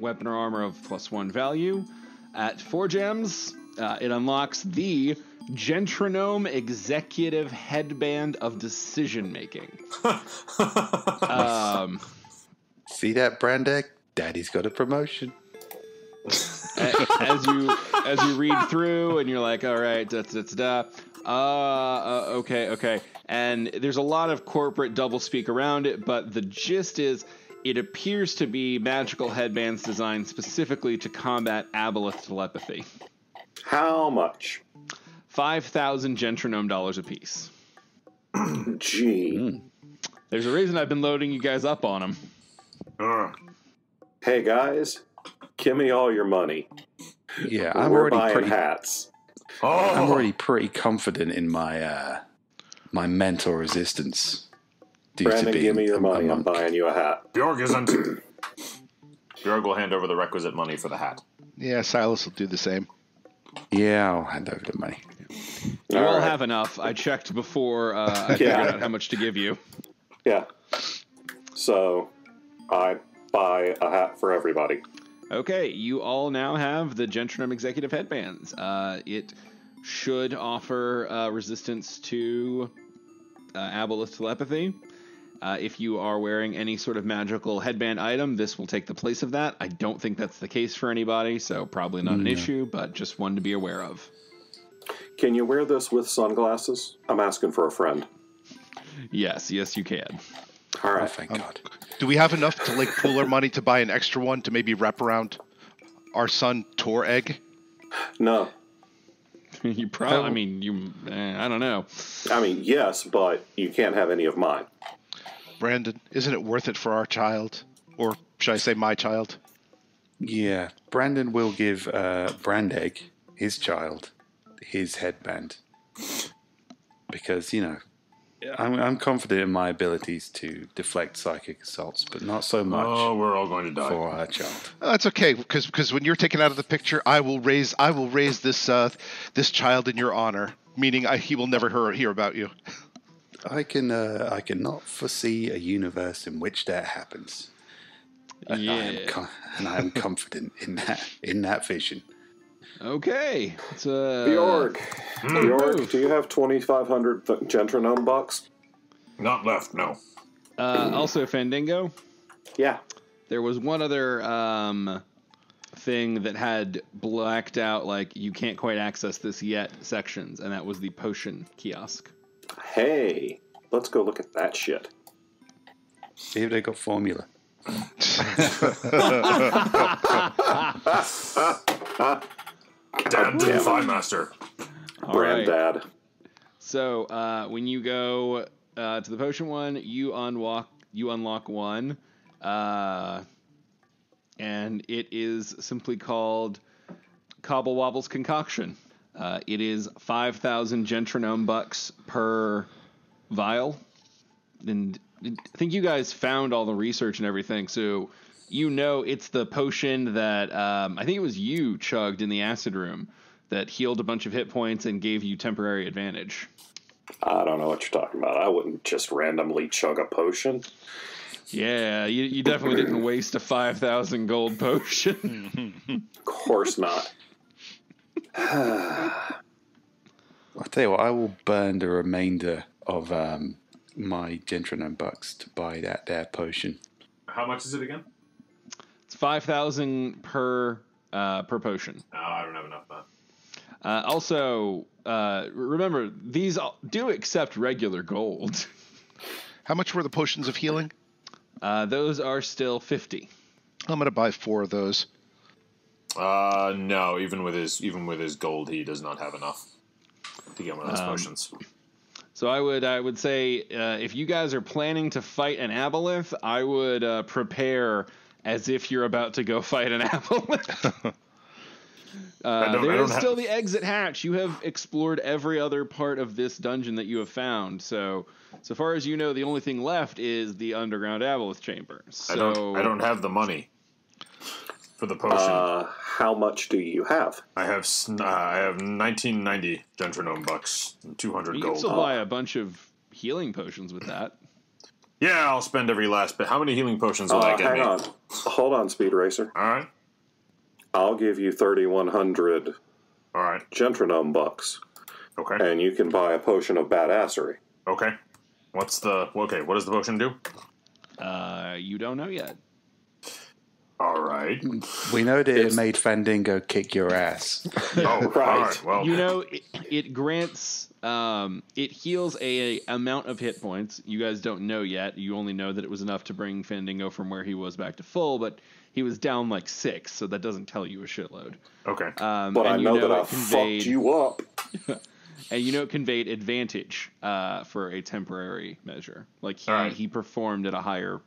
weapon or armor of +1 value. At 4 gems, it unlocks the Gentronome Executive Headband of Decision Making. See that, Brandeck? Daddy's got a promotion. As you read through, and you're like, all right, okay. And there's a lot of corporate doublespeak around it, but the gist is it appears to be magical headbands designed specifically to combat aboleth telepathy. How much? 5,000 Gentronome dollars apiece. Gee. There's a reason I've been loading you guys up on them. Hey, guys, give me all your money. Yeah, We're buying hats. I'm already pretty confident in my my mental resistance. Brandon, give me your money. I'm buying you a hat. Bjorg isn't. Bjorg will hand over the requisite money for the hat. Yeah, Silas will do the same. Yeah, I'll hand over the money. You all have enough. I checked before I figured out how much to give you. Yeah. So, I buy a hat for everybody. Okay, you all now have the Gentronome Executive Headbands. It should offer resistance to aboleth telepathy. If you are wearing any sort of magical headband item, this will take the place of that. I don't think that's the case for anybody, so probably not an issue, but just one to be aware of. Can you wear this with sunglasses? I'm asking for a friend. Yes, you can. All right. Oh, thank God. Do we have enough to pool our money to buy an extra one to maybe wrap around our son Tor egg? No. You probably, I don't know. I mean, yes, but you can't have any of mine. Brandon, isn't it worth it for our child? Or should I say my child? Yeah, Brandon will give Brandegg, his child, his headband. Because, I'm confident in my abilities to deflect psychic assaults, but not so much. Oh, we're all going to die. For our child. Oh, that's okay, because when you're taken out of the picture, I will raise this this child in your honor, meaning he will never hear about you. I cannot foresee a universe in which that happens. And I am confident in that vision. Okay. Bjorg, do you have 2,500 Gentronome bucks? Not left, no. Also, Fandingo. Yeah. There was one other thing that had blacked out, like, you can't quite access this yet sections, and that was the potion kiosk. Hey, let's go look at that shit. See if they got formula. Dad to the Fine Master. All right. Granddad. So when you go to the potion one, you unlock one, and it is simply called Cobble Wobble's Concoction. It is 5,000 gentronome bucks per vial, and I think you guys found all the research and everything, so you know it's the potion that I think it was you chugged in the acid room that healed a bunch of hit points and gave you temporary advantage. I don't know what you're talking about. I wouldn't just randomly chug a potion. Yeah, you definitely didn't waste a 5,000 gold potion. Of course not. I'll tell you what, I will burn the remainder of my gentronome bucks to buy that there potion. How much is it again? It's 5,000 per potion. Oh, I don't have enough of that. Also, remember, these do accept regular gold. How much were the potions of healing? Those are still 50. I'm going to buy 4 of those. No, even with his gold, he does not have enough to get one of those potions. So I would say if you guys are planning to fight an aboleth, I would prepare as if you're about to go fight an aboleth. There is still the exit hatch. You have explored every other part of this dungeon that you have found. So far as you know, the only thing left is the underground aboleth chamber. So I don't have the money for the potion. How much do you have? I have 1990 gentronome bucks and 200 you gold. can still buy a bunch of healing potions with that. Yeah, I'll spend every last bit. How many healing potions will that get hang me? on. Hold on, Speed Racer. All right. I'll give you 3,100 All right. gentronome bucks, Okay. and you can buy a potion of badassery. Okay. What does the potion do? You don't know yet. All right. We know that it made Fandango kick your ass. Oh, Right. all right. Well, You know, it grants, it heals a amount of hit points. You guys don't know yet. You only know that it was enough to bring Fandango from where he was back to full, but he was down like 6, so that doesn't tell you a shitload. okay. But I know that I fucked you up. And you know it conveyed advantage for a temporary measure. Like he performed at a higher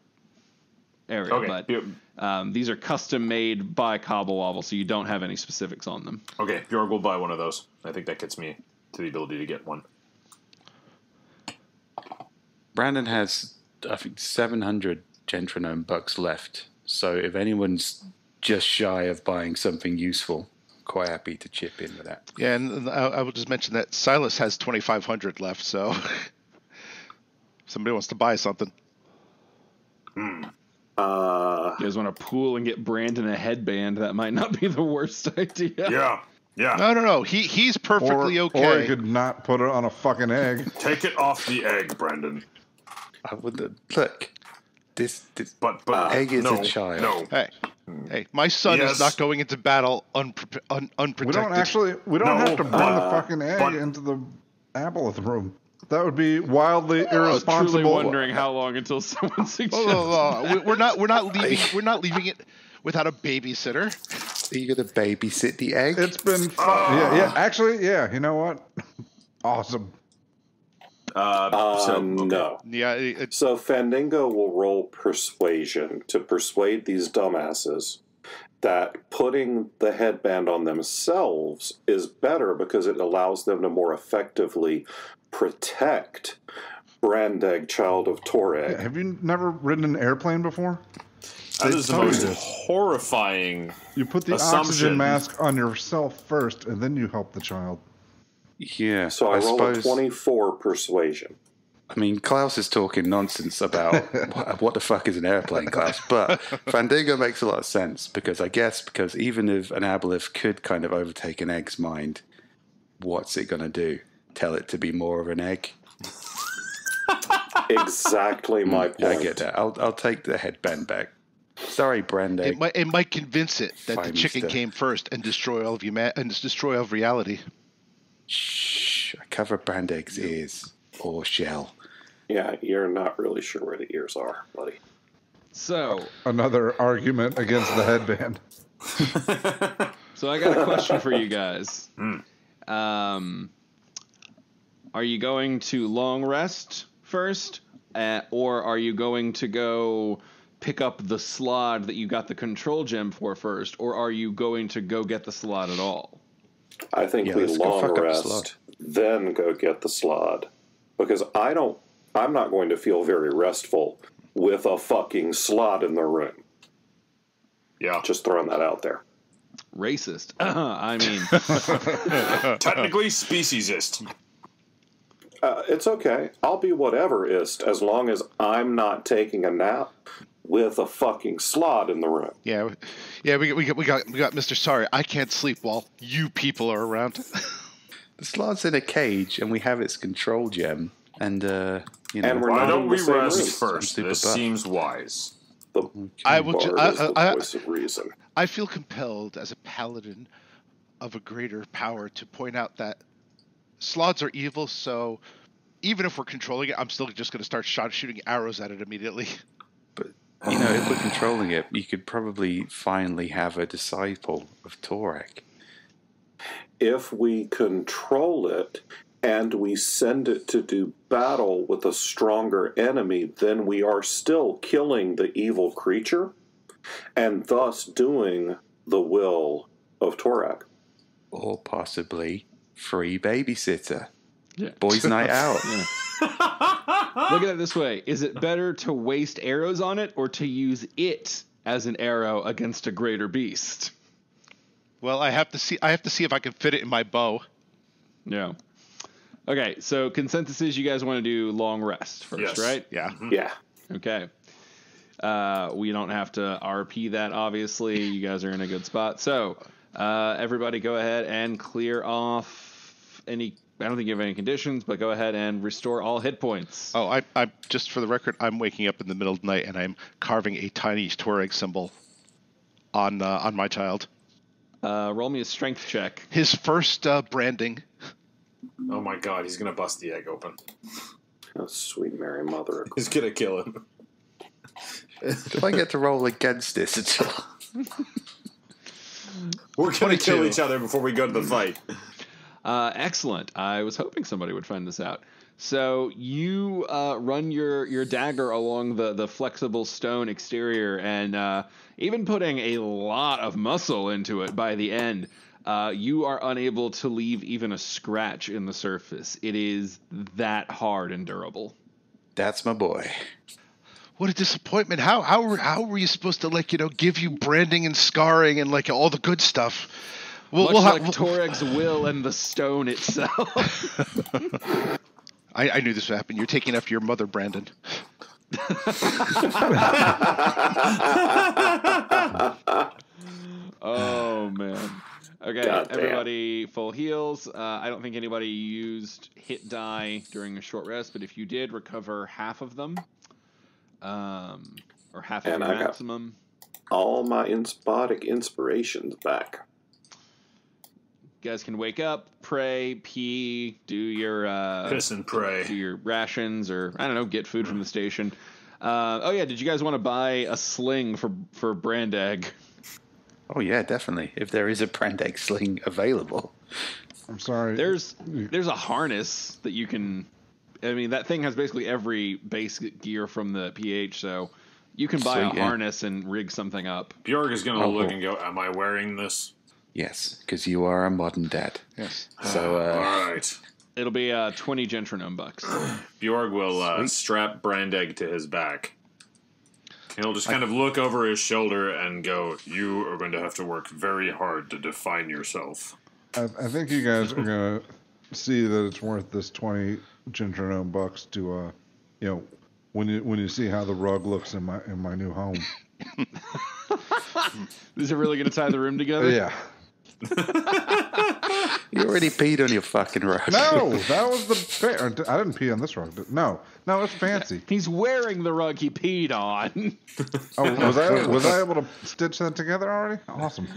area, Okay. but these are custom made by Cobble Wobble, so you don't have any specifics on them. Okay, Bjorg will buy one of those. I think that gets me to the ability to get one. Brandon has, I think, 700 gentronome bucks left. So if anyone's just shy of buying something useful, I'm quite happy to chip in with that. Yeah, and I will just mention that Silas has 2,500 left, so if somebody wants to buy something. You guys want to pool and get Brandon a headband? That might not be the worst idea. Yeah. No. He's perfectly okay. Or you could not put it on a fucking egg. Take it off the egg, Brandon. I wouldn't look. This But egg is no, a child. No. Hey, my son Yes. is not going into battle unprotected. We don't have to bring the fucking egg into the aboleth room. That would be wildly I was truly irresponsible. wondering how long until someone suggests. We're not leaving it without a babysitter. Are you going to babysit the egg? It's been fun. Yeah. Actually, yeah. You know what? Awesome. No. Yeah. So Fandango will roll persuasion to persuade these dumbasses that putting the headband on themselves is better because it allows them to more effectively protect Brandeg, Child of Toreg. Have you never ridden an airplane before? That is the tell you most this. horrifying You put the assumption. oxygen mask on yourself first, and then you help the child. Yeah. So I roll a 24 persuasion. I mean, Klaus is talking nonsense about what the fuck is an airplane, Klaus. But Fandango makes a lot of sense because even if an aboleth could kind of overtake an egg's mind, what's it going to do? Tell it to be more of an egg? Exactly my point. I get that. I'll take the headband back. Sorry, Brandeg. It might convince it that the Fine, chicken mister. came first and destroy all of reality. Shh. I cover Brandeg's ears or shell. Yeah, you're not really sure where the ears are, buddy. So Another argument against the headband. I got a question for you guys. Are you going to long rest first, or are you going to go pick up the Slaad that you got the control gem for first, or are you going to go get the Slaad at all? I think we long rest, then go get the Slaad. Because I'm not going to feel very restful with a fucking Slaad in the room. Yeah. Just throwing that out there. Racist. I mean... Technically speciesist. It's okay. I'll be whatever-ist as long as I'm not taking a nap with a fucking Slaad in the room. Yeah, we got Mr. Sorry, I can't sleep while you people are around. The Slaad's in a cage, and we have its control gem, and you know. And we're Why not don't in we the same rest room. first? This seems wise. The I will. bard is the voice of reason. I feel compelled as a paladin of a greater power to point out that Slaads are evil. So even if we're controlling it, I'm still just going to start shooting arrows at it immediately. But you know, if we're controlling it, you could probably finally have a disciple of Torek. If we control it and we send it to do battle with a stronger enemy, then we are still killing the evil creature and thus doing the will of Torek. Or possibly free babysitter. Yeah. Boys' night out. Look at it this way. Is it better to waste arrows on it or to use it as an arrow against a greater beast? Well, I have to see if I can fit it in my bow. Yeah. Okay, so consensus is you guys want to do long rest first, Yes. right? Yeah. Yeah. Okay. We don't have to RP that, obviously. You guys are in a good spot. So, everybody go ahead and clear off any... I don't think you have any conditions, but go ahead and restore all hit points. Oh, I just for the record, I'm waking up in the middle of the night and I'm carving a tiny Toreg symbol on my child. Roll me a strength check. His first branding. Oh my god, he's gonna bust the egg open. Oh, sweet Mary Mother. He's gonna kill him. Do I get to roll against this at all? We're gonna kill each other before we go to the fight. Excellent. I was hoping somebody would find this out. So you run your dagger along the flexible stone exterior, and even putting a lot of muscle into it by the end, you are unable to leave even a scratch in the surface. It is that hard and durable. That's my boy. What a disappointment! How were you supposed to give you branding and scarring and all the good stuff? Much like Toreg's will and the stone itself. I knew this would happen. You're taking after your mother, Brandon. Oh man. Okay, Goddamn. everybody full heals. I don't think anybody used hit die during a short rest, but if you did, recover half of them. Or half of And your I got maximum. all my Inspodic inspirations back. You guys can wake up, pray, pee, do your Piss and pray. do your rations, or I don't know, get food from the station. Oh yeah, did you guys want to buy a sling for brand egg? Oh yeah, definitely. If there is a brand egg sling available. I'm sorry. There's a harness that you can. I mean, that thing has basically every basic gear from the PH, so you can buy a harness and rig something up. Bjorg is gonna look cool. and go, "Am I wearing this?" Yes, because you are a modern dad. Yes. So, All right. It'll be 20 gentronome bucks. Bjorg will strap brand egg to his back. He'll just kind of look over his shoulder and go, "You are going to have to work very hard to define yourself." I think you guys are gonna see that it's worth this 20 gentronome bucks to, when you see how the rug looks in my new home. Is it really going to tie the room together? Yeah. you already peed on your fucking rug. No, that was the. I didn't pee on this rug. No, it's fancy. He's wearing the rug he peed on. Oh, was I able to stitch that together already? Awesome.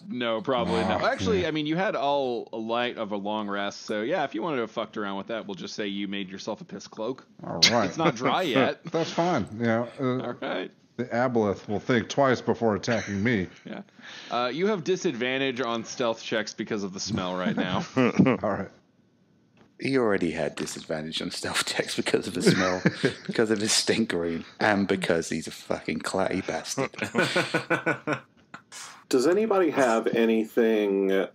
No, probably not. Actually, I mean, you had all a light of a long rest, so yeah, if you wanted to have fucked around with that, we'll just say you made yourself a piss cloak. All right. It's not dry yet. That's fine. Yeah. All right. The aboleth will think twice before attacking me. Yeah. You have disadvantage on stealth checks because of the smell right now. All right. He already had disadvantage on stealth checks because of the smell, because of his stinkering, and because he's a fucking clatty bastard. Does anybody have anything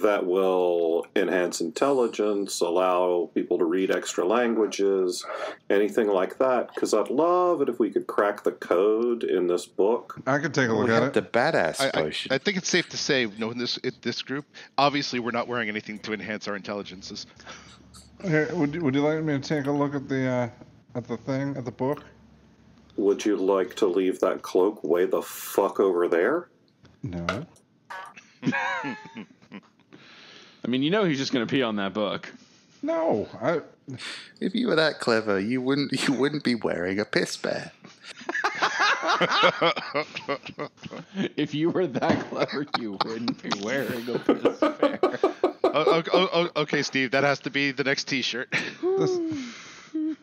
that will enhance intelligence, allow people to read extra languages, anything like that? Because I'd love it if we could crack the code in this book. I could take a look We at have it. the badass potion. I think it's safe to say, in this group, obviously we're not wearing anything to enhance our intelligences. Here, would you like me to take a look at the book? Would you like to leave that cloak way the fuck over there? No. I mean, you know he's just going to pee on that book. No. If you were that clever, you wouldn't be wearing a piss bear. If you were that clever, you wouldn't be wearing a piss bear. Okay, Steve, that has to be the next T-shirt. You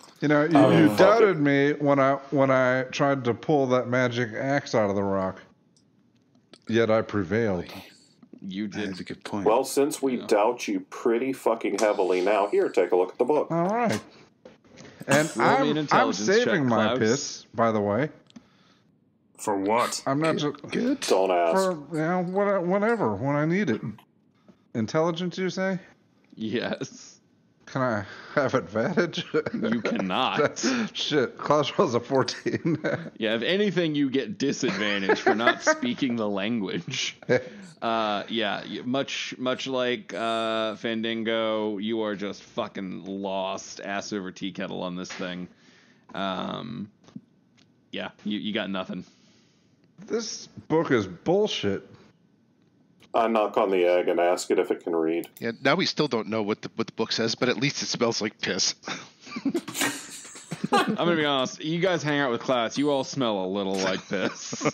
doubted me when I tried to pull that magic axe out of the rock. Yet I prevailed. You did. That's a good point. Well, since we doubt you pretty fucking heavily now, here, take a look at the book. All right. And Roll me an I'm intelligence saving check, my Klaus. piss, by the way. For what? I'm not just Good. Don't ask. for whenever when I need it. Intelligence, you say? Yes. Can I have advantage? You cannot. Shit, Klaus rolls a 14. Yeah, if anything, you get disadvantage for not speaking the language. Much like Fandango, you are just fucking lost, ass over tea kettle on this thing. You got nothing. This book is bullshit. I knock on the egg and ask it if it can read. Yeah, now we still don't know what the book says, but at least it smells like piss. I'm gonna be honest. You guys hang out with Klaus. You all smell a little like piss.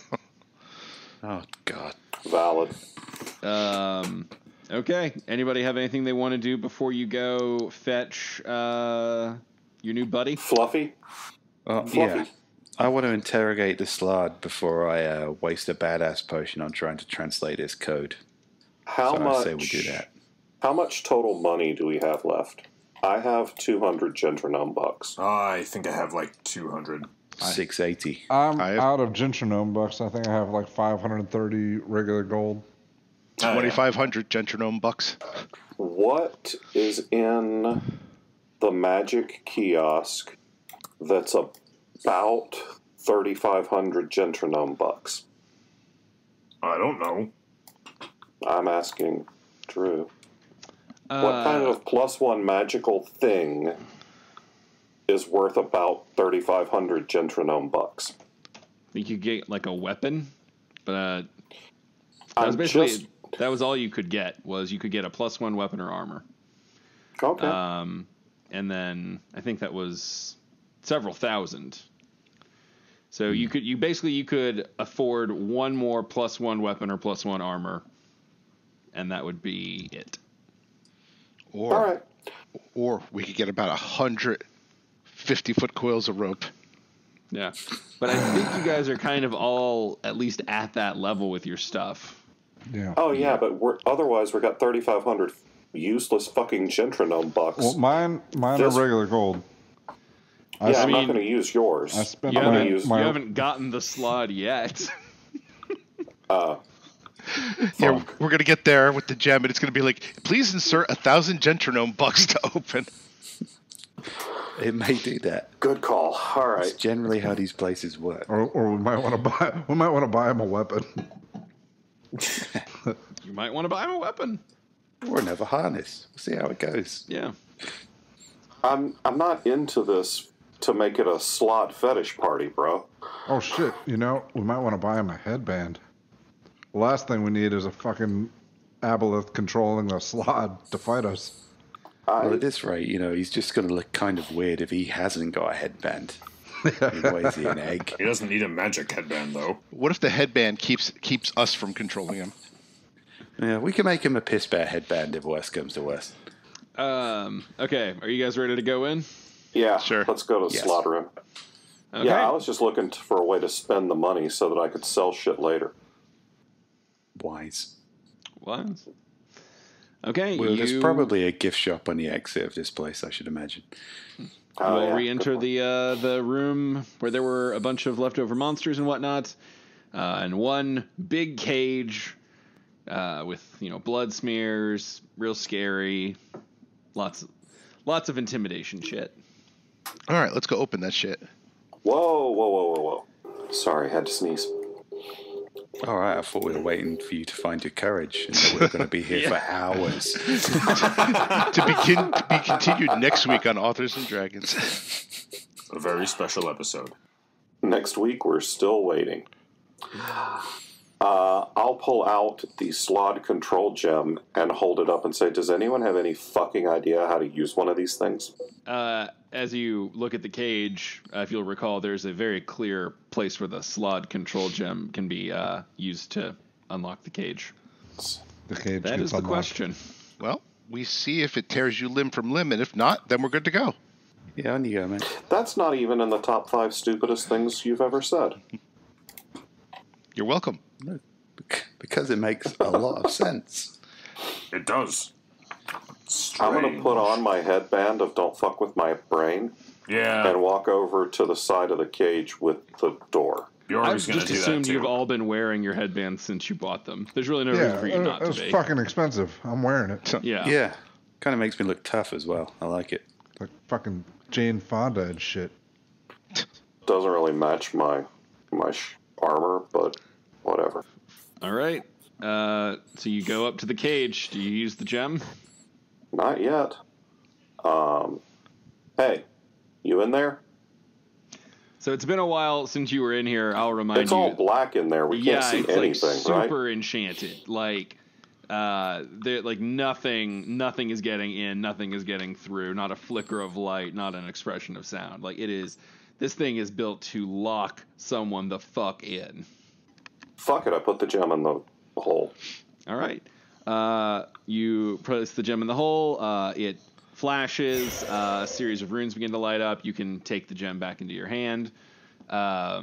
Oh, God. Valid. Okay. Anybody have anything they want to do before you go fetch your new buddy? Fluffy? Yeah. I want to interrogate the Slaad before I waste a badass potion on trying to translate his code. How So much? I say we do that. How much total money do we have left? I have 200 Gentronome bucks. I think I have like 200. 680. I'm I have- out of Gentronome bucks. I think I have like 530 regular gold. 2,500 Gentronome bucks. What is in the magic kiosk that's about 3,500 Gentronome bucks? I don't know. I'm asking Drew. What kind of +1 magical thing is worth about 3,500 Gentronome bucks? You could get like a weapon, but that I'm was basically just- that was all you could get. Was you could get a +1 weapon or armor. Okay. And then I think that was several thousand. So you could afford one more +1 weapon or +1 armor, and that would be it. All right. Or we could get about 100 50-foot coils of rope. Yeah, but I think you guys are kind of all at least at that level with your stuff. Yeah. Oh, yeah, but otherwise we got 3,500 useless fucking Gentronome bucks. Well, mine are This- regular gold. I'm not mean, going to use yours. I spent You I'm gonna my, use- you my haven't gotten the Slaad yet. Yeah, we're going to get there with the gem, and it's going to be like, please insert 1,000 Gentronome bucks to open. It may do that. Good call. All It's right. generally how these places work. or we might want to buy him a weapon. You might want to buy him a weapon. Or another harness. We'll see how it goes. Yeah. I'm not into this to make it a slot fetish party, bro. Oh shit! We might want to buy him a headband. The last thing we need is a fucking aboleth controlling the Slaad to fight us. Well, at this rate, he's just going to look kind of weird if he hasn't got a headband. Why is he an egg? He doesn't need a magic headband, though. What if the headband keeps us from controlling him? Yeah, we can make him a piss bear headband if worst comes to worst. Okay, are you guys ready to go in? Yeah, Sure. let's go to the Yes. slot room. Okay. Yeah, I was just looking for a way to spend the money so that I could sell shit later. Wise. What? Okay, Well, there's probably a gift shop on the exit of this place, I should imagine. You all re-enter the room where there were a bunch of leftover monsters and whatnot, and one big cage with blood smears, real scary, lots of intimidation shit. All right, let's go open that shit. Whoa. Sorry, had to sneeze. All right, I thought we were waiting for you to find your courage, and that we were going to be here for hours. to be continued next week on Authors and Dragons. A very special episode. Next week, we're still waiting. I'll pull out the Slaad control gem and hold it up and say, does anyone have any fucking idea how to use one of these things? As you look at the cage, if you'll recall, there's a very clear place where the Slaad control gem can be used to unlock the cage. The cage That is the unlocked. question. Well, we see if it tears you limb from limb, and if not, then we're good to go. Yeah, on you go, man. That's not even in the top 5 stupidest things you've ever said. You're welcome. No, because it makes a lot of sense. It does. I'm going to put on my headband of Don't Fuck With My Brain Yeah. and walk over to the side of the cage with the door. You're I've always going to just do that, assumed too. you've all been wearing your headbands since you bought them. There's really no reason for you not it to was be. fucking expensive. I'm wearing it. Yeah. Yeah, kind of makes me look tough as well. I like it. Like fucking Jane Fonda and shit. Doesn't really match my armor, but whatever. All right. So you go up to the cage. Do you use the gem? Not yet. Hey, you in there? So it's been a while since you were in here. I'll remind It's you. all black in there. We can't see it's anything, like right? super enchanted. Like, nothing is getting in, nothing is getting through. Not a flicker of light, not an expression of sound. Like it is. This thing is built to lock someone the fuck in. Fuck it, I put the gem in the hole. All right. You place the gem in the hole. It flashes. A series of runes begin to light up. You can take the gem back into your hand, which I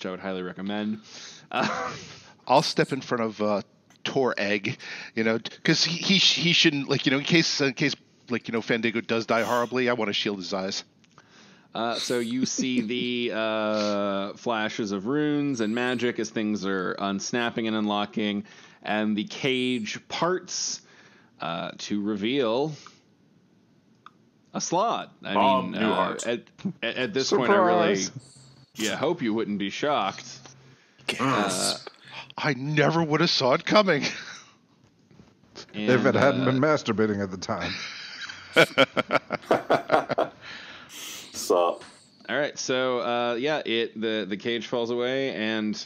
would highly recommend. I'll step in front of Tor Egg, because he shouldn't, in case Fandango does die horribly. I want to shield his eyes. So you see the flashes of runes and magic as things are unsnapping and unlocking, and the cage parts to reveal a Slaad. I mean, Newhart. at this point, I really Surprise. hope you wouldn't be shocked. I never would have saw it coming. If it hadn't been masturbating at the time. Sup? All right, so the cage falls away, and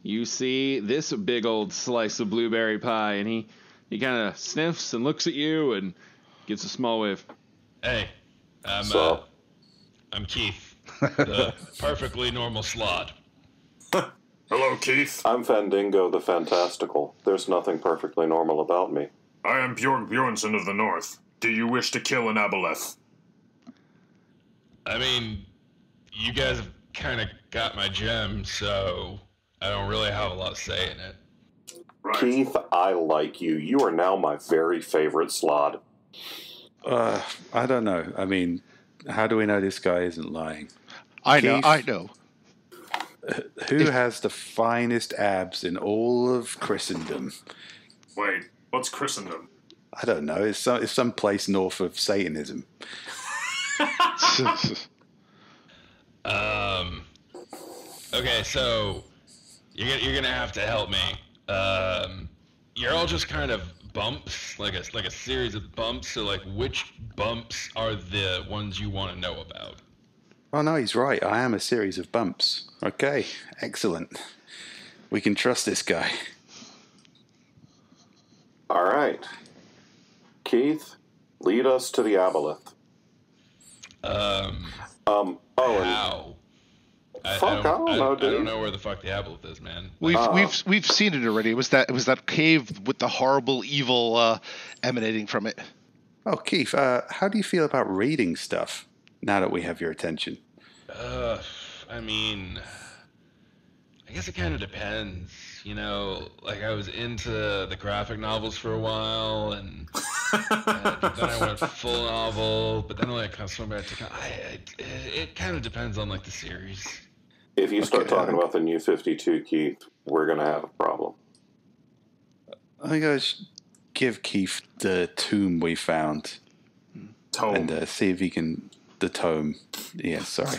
you see this big old slice of blueberry pie, and he kind of sniffs and looks at you and gives a small whiff. Hey, Sup? I'm Keith, the perfectly normal Slaad. Hello, Keith. I'm Fandango the Fantastical. There's nothing perfectly normal about me. I am Bjorn Bjornsson of the North. Do you wish to kill an aboleth? I mean, you guys have kind of got my gem, so I don't really have a lot to say in it. Right. Keith, I like you. You are now my very favorite Slaad. I don't know. I mean, how do we know this guy isn't lying? I Keith? know. Who has the finest abs in all of Christendom? Wait, what's Christendom? I don't know. It's some place north of Satanism. Okay, so you're gonna have to help me. You're all just kind of bumps, like a series of bumps. So, like, which bumps are the ones you want to know about? Oh, no, he's right. I am a series of bumps. Okay, excellent. We can trust this guy. All right. Keith, lead us to the aboleth. And How? fuck, I don't know, I dude. don't know where the fuck the aboleth is, man. We've seen it already. It was that cave with the horrible evil emanating from it. Oh, Keith, how do you feel about reading stuff now that we have your attention? I mean, I guess it kind of depends. You know, like I was into the graphic novels for a while, and then I went full novel. But then like I swung back to it kind of depends on like the series. If you start talking about the New 52, Keith, we're going to have a problem. I think I should give Keith the tomb we found. Tome. And see if he can... The tome. Yeah, sorry.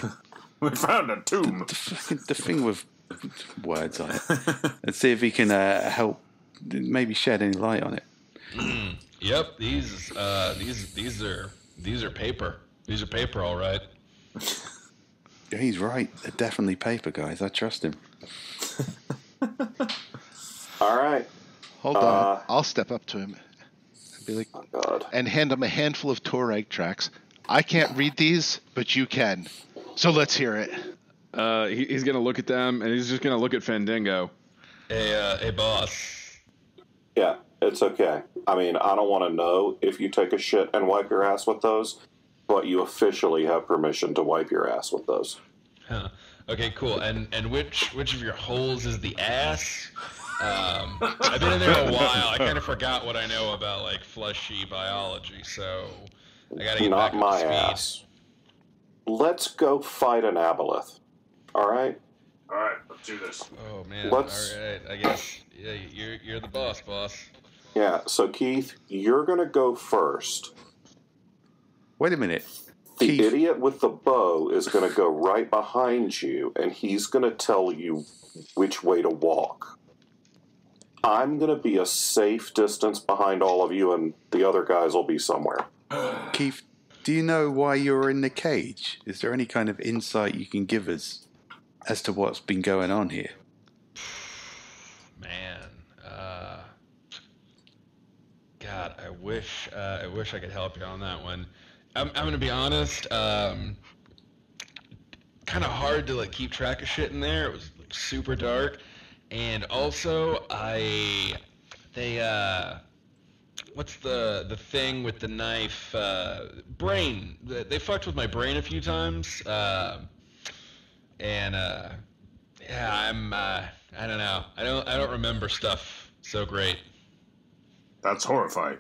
We found a tomb. The thing with words on it. And see if he can help, maybe shed any light on it. Yep, these are paper. These are paper, all right. Yeah, he's right. They're definitely paper, guys. I trust him. All right. Hold on. I'll step up to him and be like, Oh, God. and hand him a handful of Torag tracks. I can't read these, but you can. So let's hear it. He's gonna look at them, and he's just gonna look at Fandango. Hey, boss. Yeah, it's okay. I mean, I don't want to know if you take a shit and wipe your ass with those, but you officially have permission to wipe your ass with those. Huh. Okay, cool. And which of your holes is the ass? I've been in there a while. I kind of forgot what I know about like fleshy biology, so I gotta get Not back my up to speed. ass. Let's go fight an aboleth. All right? All right, let's do this. Oh man! Let's- All right, I guess. Yeah, you're the boss. Yeah, so Keith, you're going to go first. Wait a minute. The Keith, idiot with the bow is going to go right behind you, and he's going to tell you which way to walk. I'm going to be a safe distance behind all of you, and the other guys will be somewhere. Keith, do you know why you're in the cage? Is there any kind of insight you can give us as to what's been going on here? Man, God, I wish I could help you on that one. I'm gonna be honest. Kind of hard to like keep track of shit in there. It was like super dark, and also what's the thing with the knife? Brain. They fucked with my brain a few times. Yeah, I don't know. I don't remember stuff so great. That's horrifying.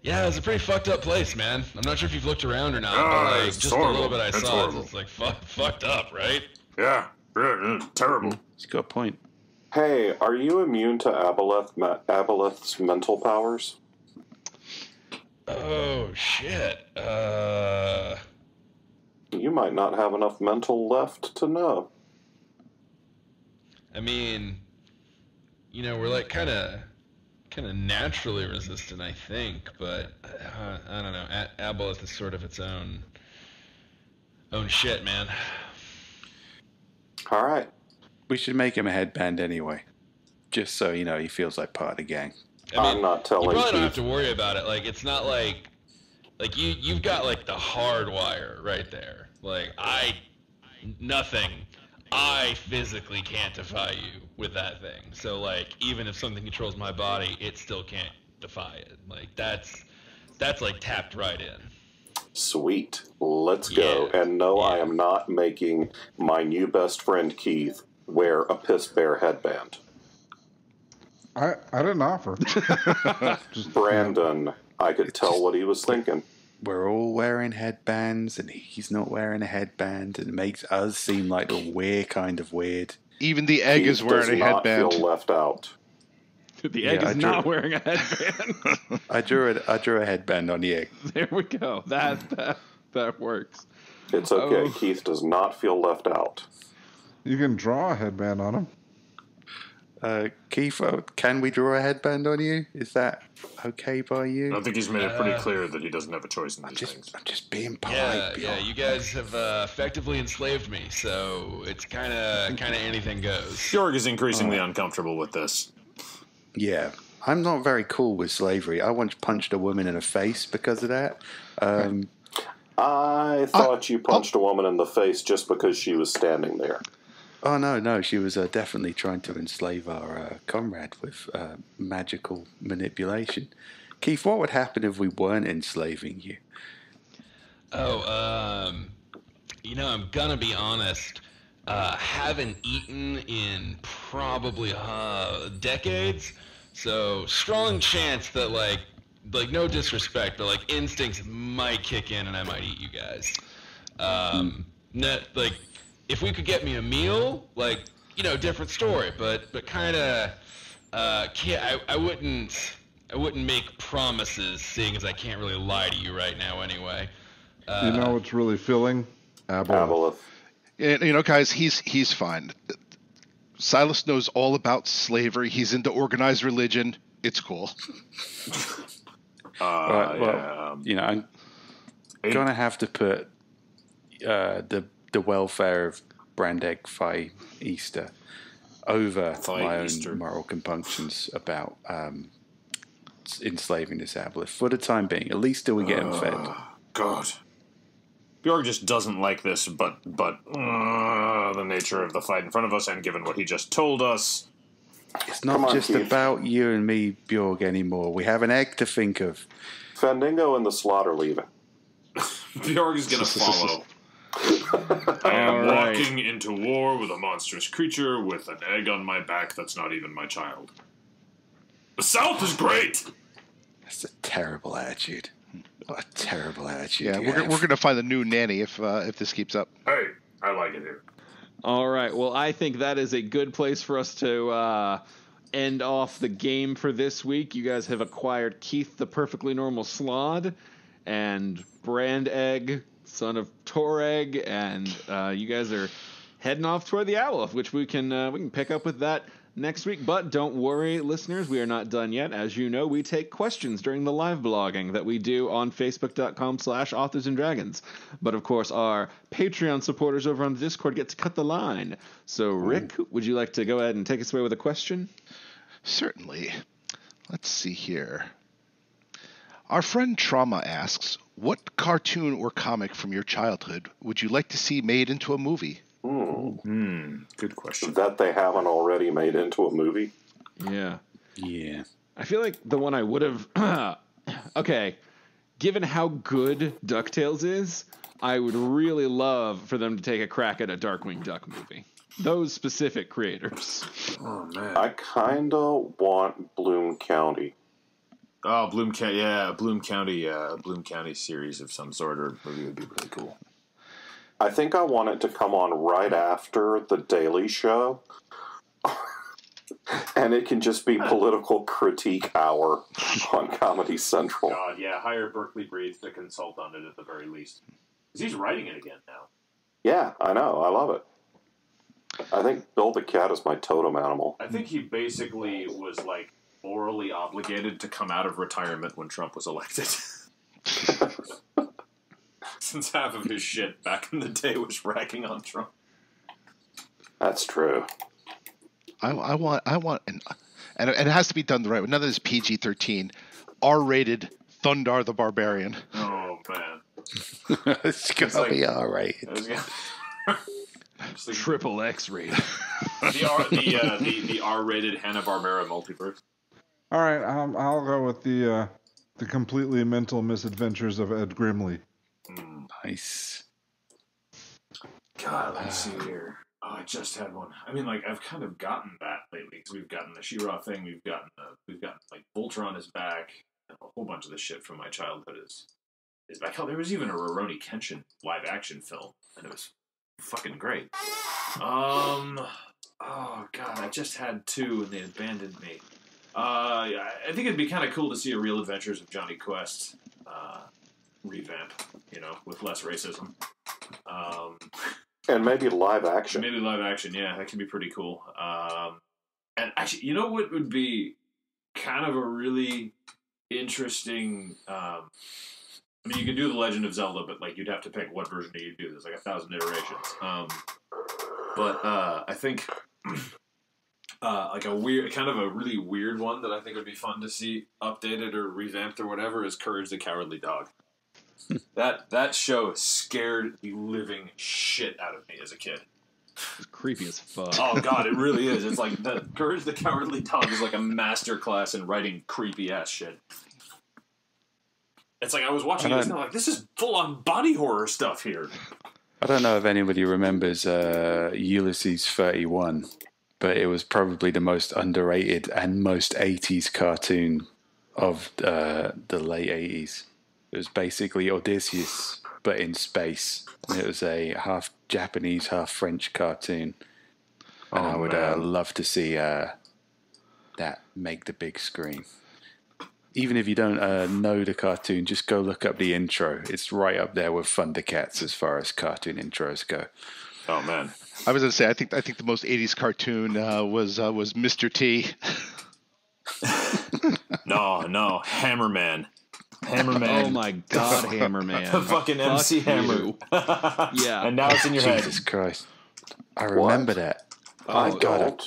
Yeah, it's a pretty fucked up place, man. I'm not sure if you've looked around or not, but like it's just horrible. a little bit I It's saw, horrible. it's like fucked up, right? Yeah, terrible. He's got a point. Hey, are you immune to aboleth's mental powers? Oh shit. You might not have enough mental left to know. I mean, you know, we're like kind of naturally resistant, I think, but I don't know. Aboleth is sort of its own shit, man. All right. We should make him a headband anyway. Just so, you know, he feels like part of the gang. I I'm not telling you probably don't have Keith. to worry about it. Like, it's not like you've got like the hard wire right there. Like nothing. I physically can't defy you with that thing. So like, even if something controls my body, it still can't defy it. Like that's like tapped right in. Sweet. Let's go. Yeah. And no, I Yeah. am not making my new best friend Keith wear a piss bear headband. I didn't offer. Just, Brandon, I could tell what he was thinking. We're all wearing headbands, and he's not wearing a headband, and it makes us seem like we're kind of weird. Even the egg Keith is wearing does a not headband. feel left out. The egg Yeah, is I not drew- wearing a headband. I drew a headband on the egg. There we go. That works. It's okay. Oh. Keith does not feel left out. you can draw a headband on him. Keith, can we draw a headband on you? Is that okay by you? I think he's made it pretty clear that he doesn't have a choice in these things. I'm just being polite. Yeah, Bjorn. you guys have effectively enslaved me, so it's kind of anything goes. Georg is increasingly uncomfortable with this. Yeah. I'm not very cool with slavery. I once punched a woman in the face because of that. I thought you punched a woman in the face just because she was standing there. Oh, no. She was definitely trying to enslave our comrade with magical manipulation. Keith, what would happen if we weren't enslaving you? Oh, you know, I'm gonna be honest. haven't eaten in probably decades. So strong chance that like no disrespect, but like instincts might kick in and I might eat you guys. Like if we could get me a meal, like different story, but kind of I wouldn't make promises, seeing as I can't really lie to you right now anyway. You know what's really filling? Aboleth. Aboleth. Guys, he's fine. Silas knows all about slavery. He's into organized religion. It's cool. Right, well, I'm going to have to put the welfare of Brandegg Phi Easter over my own moral compunctions about enslaving this Aboleth for the time being, at least till we get him fed. God. Bjorg just doesn't like this, but the nature of the fight in front of us, and given what he just told us... It's not just about you and me, Bjorg, anymore. We have an egg to think of. Fandingo and the Slaad are leaving. Bjorg is going to follow. I am walking into war with a monstrous creature with an egg on my back that's not even my child. The South is great! That's a terrible attitude. What a terrible attitude. Yeah, we're going to find a new nanny if this keeps up. Hey, I like it here. All right. Well, I think that is a good place for us to end off the game for this week. You guys have acquired Keith, the perfectly normal Slaad, and Brandegg, son of Toreg, and you guys are heading off toward the Aboleth, which we can pick up with that next week. But don't worry, listeners, we are not done yet. As you know, we take questions during the live blogging that we do on facebook.com/authorsanddragons. But of course, our Patreon supporters over on the Discord get to cut the line. So Rick, would you like to go ahead and take us away with a question? Certainly. Let's see here. Our friend Trauma asks, what cartoon or comic from your childhood would you like to see made into a movie? Good question. That they haven't already made into a movie? Yeah. Yeah. I feel like the one I would have... Okay, given how good DuckTales is, I would really love for them to take a crack at a Darkwing Duck movie. Those specific creators. Oh, man. I kind of want Bloom County. Oh, Bloom County series of some sort or movie would be really cool. I think I want it to come on right after The Daily Show. And it can just be political critique hour on Comedy Central. God, yeah, hire Berkeley Breathe to consult on it at the very least. Because he's writing it again now. Yeah, I know. I love it. I think Bill the Cat is my totem animal. I think he basically was, like, morally obligated to come out of retirement when Trump was elected. Since half of his shit back in the day was racking on Trump. That's true. I want, and it has to be done the right way. None of this PG-13, R-rated Thundar the Barbarian. Oh man, it's gonna be R-rated. Triple X rated. the R-rated Hanna-Barbera multiverse. All right, I'll go with the completely mental misadventures of Ed Grimley. Nice. God, let me see here. Oh, I just had one. I mean, like, I've kind of gotten that lately because we've gotten the She-Ra thing. We've gotten like Voltron is back, and a whole bunch of the shit from my childhood is back. Hell, there was even a Rurouni Kenshin live action film, and it was fucking great. Oh God, I just had two, and they abandoned me. I think it'd be kind of cool to see a Real Adventures of Johnny Quest revamp, with less racism. And maybe live action. Maybe live action, yeah, that could be pretty cool. And actually, you know what would be kind of a really interesting... I mean, you could do The Legend of Zelda, but like you'd have to pick what version do you do. There's like 1,000 iterations. But I think like a really weird one that I think would be fun to see updated or revamped or whatever is Courage the Cowardly Dog. That show scared the living shit out of me as a kid. It's creepy as fuck. Oh God, it really is. It's like the Courage the Cowardly Dog is like a master class in writing creepy ass shit. It's like I was watching this and I'm like, this is full on body horror stuff here. I don't know if anybody remembers Ulysses 31, but it was probably the most underrated and most 80s cartoon of the late 80s. It was basically Odysseus, but in space. And it was a half Japanese, half French cartoon. And I would love to see that make the big screen. Even if you don't know the cartoon, just go look up the intro. It's right up there with Thundercats as far as cartoon intros go. Oh man, I was going to say, I think the most '80s cartoon was Mr. T. No, Hammerman. Oh my God, Hammerman! Fucking MC Hammer. Yeah, and now it's in your head. Jesus Christ! I remember that. I don't.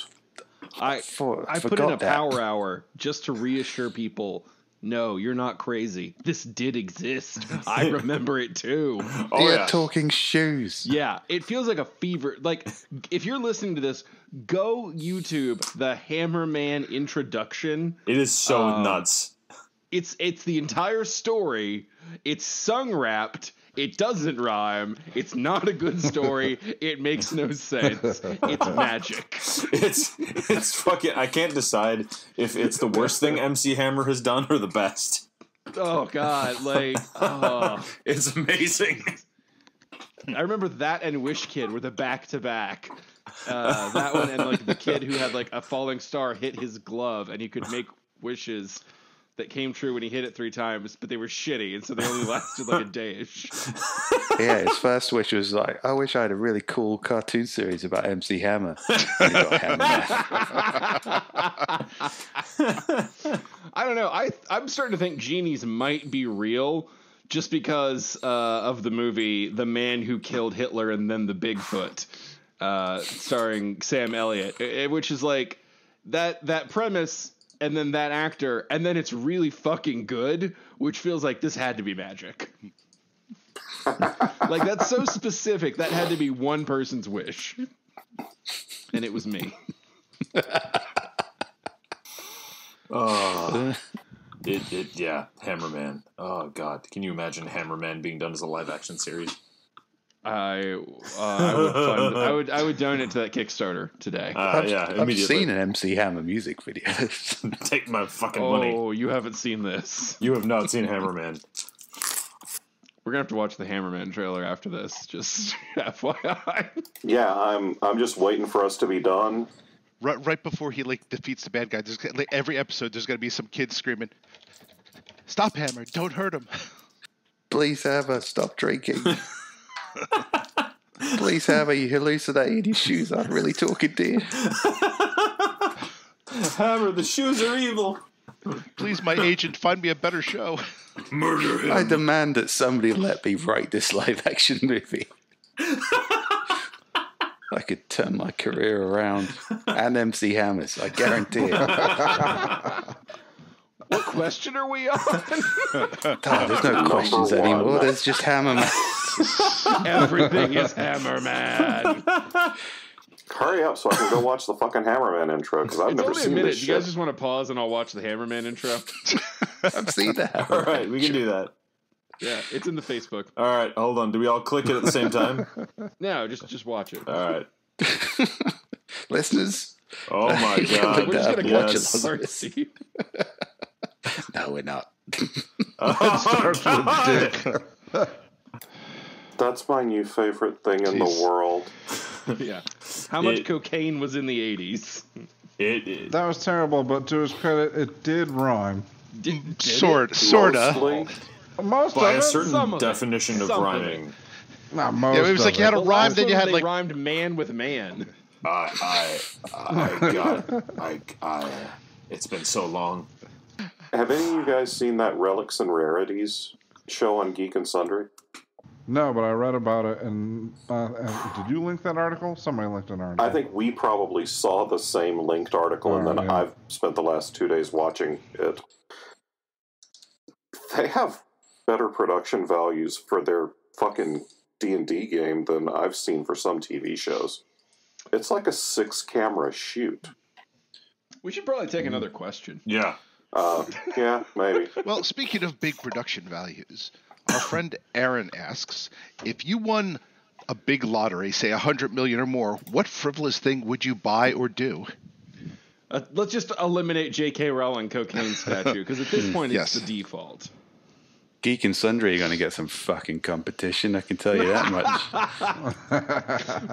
I put in a power hour just to reassure people. No, you're not crazy. This did exist. I remember it too. Oh yeah, talking shoes. Yeah, it feels like a fever. Like, if you're listening to this, go YouTube the Hammerman introduction. It is so nuts. It's the entire story. It's sung rapped. It doesn't rhyme. It's not a good story. It makes no sense. It's magic. It's fucking. I can't decide if it's the worst thing MC Hammer has done or the best. Oh God, it's amazing. I remember that and Wish Kid were the back to back. That one and like the kid who had like a falling star hit his glove and he could make wishes that came true when he hit it 3 times, but they were shitty, and so they only lasted like a day-ish. Yeah, his first wish was like, I wish I had a really cool cartoon series about MC Hammer. And he got Hammerman. I don't know. I'm starting to think genies might be real just because of the movie The Man Who Killed Hitler and Then the Bigfoot, starring Sam Elliott, which is like that premise and then that actor, and then it's really fucking good, which feels like this had to be magic. Like, that's so specific. That had to be one person's wish. And it was me. Yeah, Hammerman. Oh, God. Can you imagine Hammerman being done as a live-action series? I would donate to that Kickstarter today. I've seen an MC Hammer music video. Take my fucking money. Oh, you haven't seen this. You have not seen Hammerman. We're gonna have to watch the Hammerman trailer after this. Just FYI. Yeah, I'm just waiting for us to be done. Right before he defeats the bad guy, every episode there's gonna be some kids screaming, "Stop, Hammer! Don't hurt him!" Please, Hammer, stop drinking. Please, Hammer, you hallucinating. Your shoes aren't really talking to you. Hammer, the shoes are evil. Please, my agent, find me a better show. Murder him. I demand that somebody let me write this live-action movie. I could turn my career around. And MC Hammers, I guarantee it. What question are we on? There's no questions anymore. There's just Hammerman. Everything is Hammerman. Hurry up so I can go watch the fucking Hammerman intro, because I've never seen this shit. You guys just want to pause and I'll watch the Hammerman intro? I've seen that. All right, we can do that. Yeah, it's in the Facebook. All right, hold on. Do we all click it at the same time? No, just watch it. All right. Listeners? Oh my God. We're just going to watch it. Sorry, Steve. No, we're not. That's my new favorite thing in the world. Yeah. How much cocaine was in the 80s? That was terrible, but to his credit, it did rhyme. Sorta. Most By of a it. certain definition of rhyming. Not most. Yeah, it was like you had a rhyme, then you had they rhymed man with man. It's been so long. Have any of you guys seen that Relics and Rarities show on Geek and Sundry? No, but I read about it, and did you link that article? Somebody linked an article. I think we probably saw the same linked article, and then I've spent the last 2 days watching it. They have better production values for their fucking D&D game than I've seen for some TV shows. It's like a 6-camera shoot. We should probably take another question. Yeah. Yeah, maybe. Well, speaking of big production values, our friend Aaron asks, if you won a big lottery, say 100 million or more, what frivolous thing would you buy or do? Let's just eliminate J.K. Rowling cocaine statue, because at this point Yes. it's the default. Geek and Sundry are going to get some fucking competition, I can tell you that much.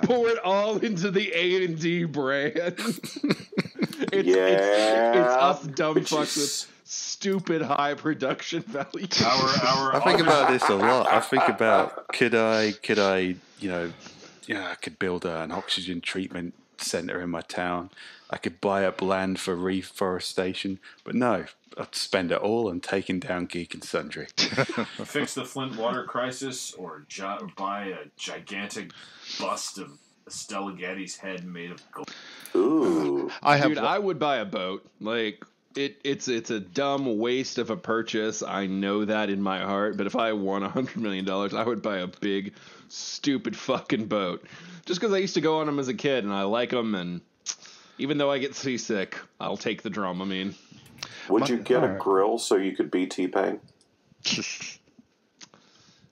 Pour it all into the A&D brand. It's us dumb fucks with stupid high production value. Our I think about this a lot. I think about could I, I could build an oxygen treatment center in my town. I could buy up land for reforestation, but no, I'd spend it all on taking down Geek and Sundry. Fix the Flint water crisis, or buy a gigantic bust of Stella Getty's head made of gold. Ooh. I would buy a boat. Like it's a dumb waste of a purchase. I know that in my heart. But if I won $100 million, I would buy a big, stupid fucking boat. Just because I used to go on them as a kid and I like them, and even though I get seasick, I'll take the Dramamine. Would you get a grill so you could be T-Pain?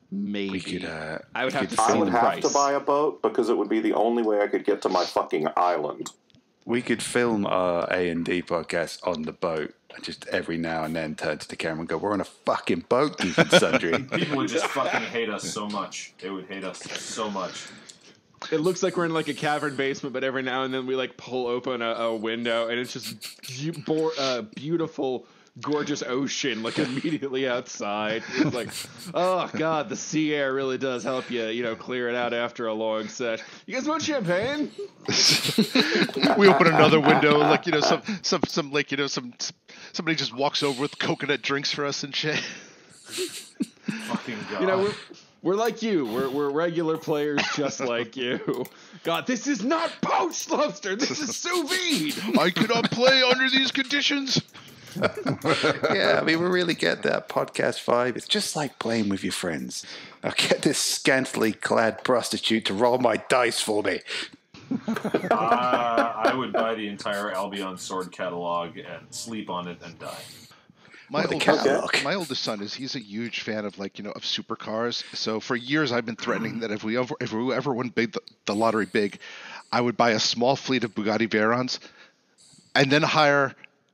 Maybe. I would have to buy a boat because it would be the only way I could get to my fucking island. We could film our A&D podcast on the boat and just every now and then turn to the camera and go, we're on a fucking boat, Geek and Sundry. People would just fucking hate us so much. They would hate us so much. It looks like we're in like a cavern basement, but every now and then we like pull open a window and it's just beautiful, gorgeous ocean like immediately outside. It's like, oh god, the sea air really does help you, clear it out after a long set. You guys want champagne? We open another window, like somebody just walks over with coconut drinks for us and shit. Fucking god. We're like you. We're regular players just like you. God, this is not poached lobster. This is sous vide. I cannot play under these conditions. Yeah, I mean, we really get that podcast vibe. It's just like playing with your friends. Now get this scantily clad prostitute to roll my dice for me. I would buy the entire Albion sword catalog and sleep on it and die. My oldest son he's a huge fan of of supercars. So for years I've been threatening that if we ever win the lottery big, I would buy a small fleet of Bugatti Veyrons and then hire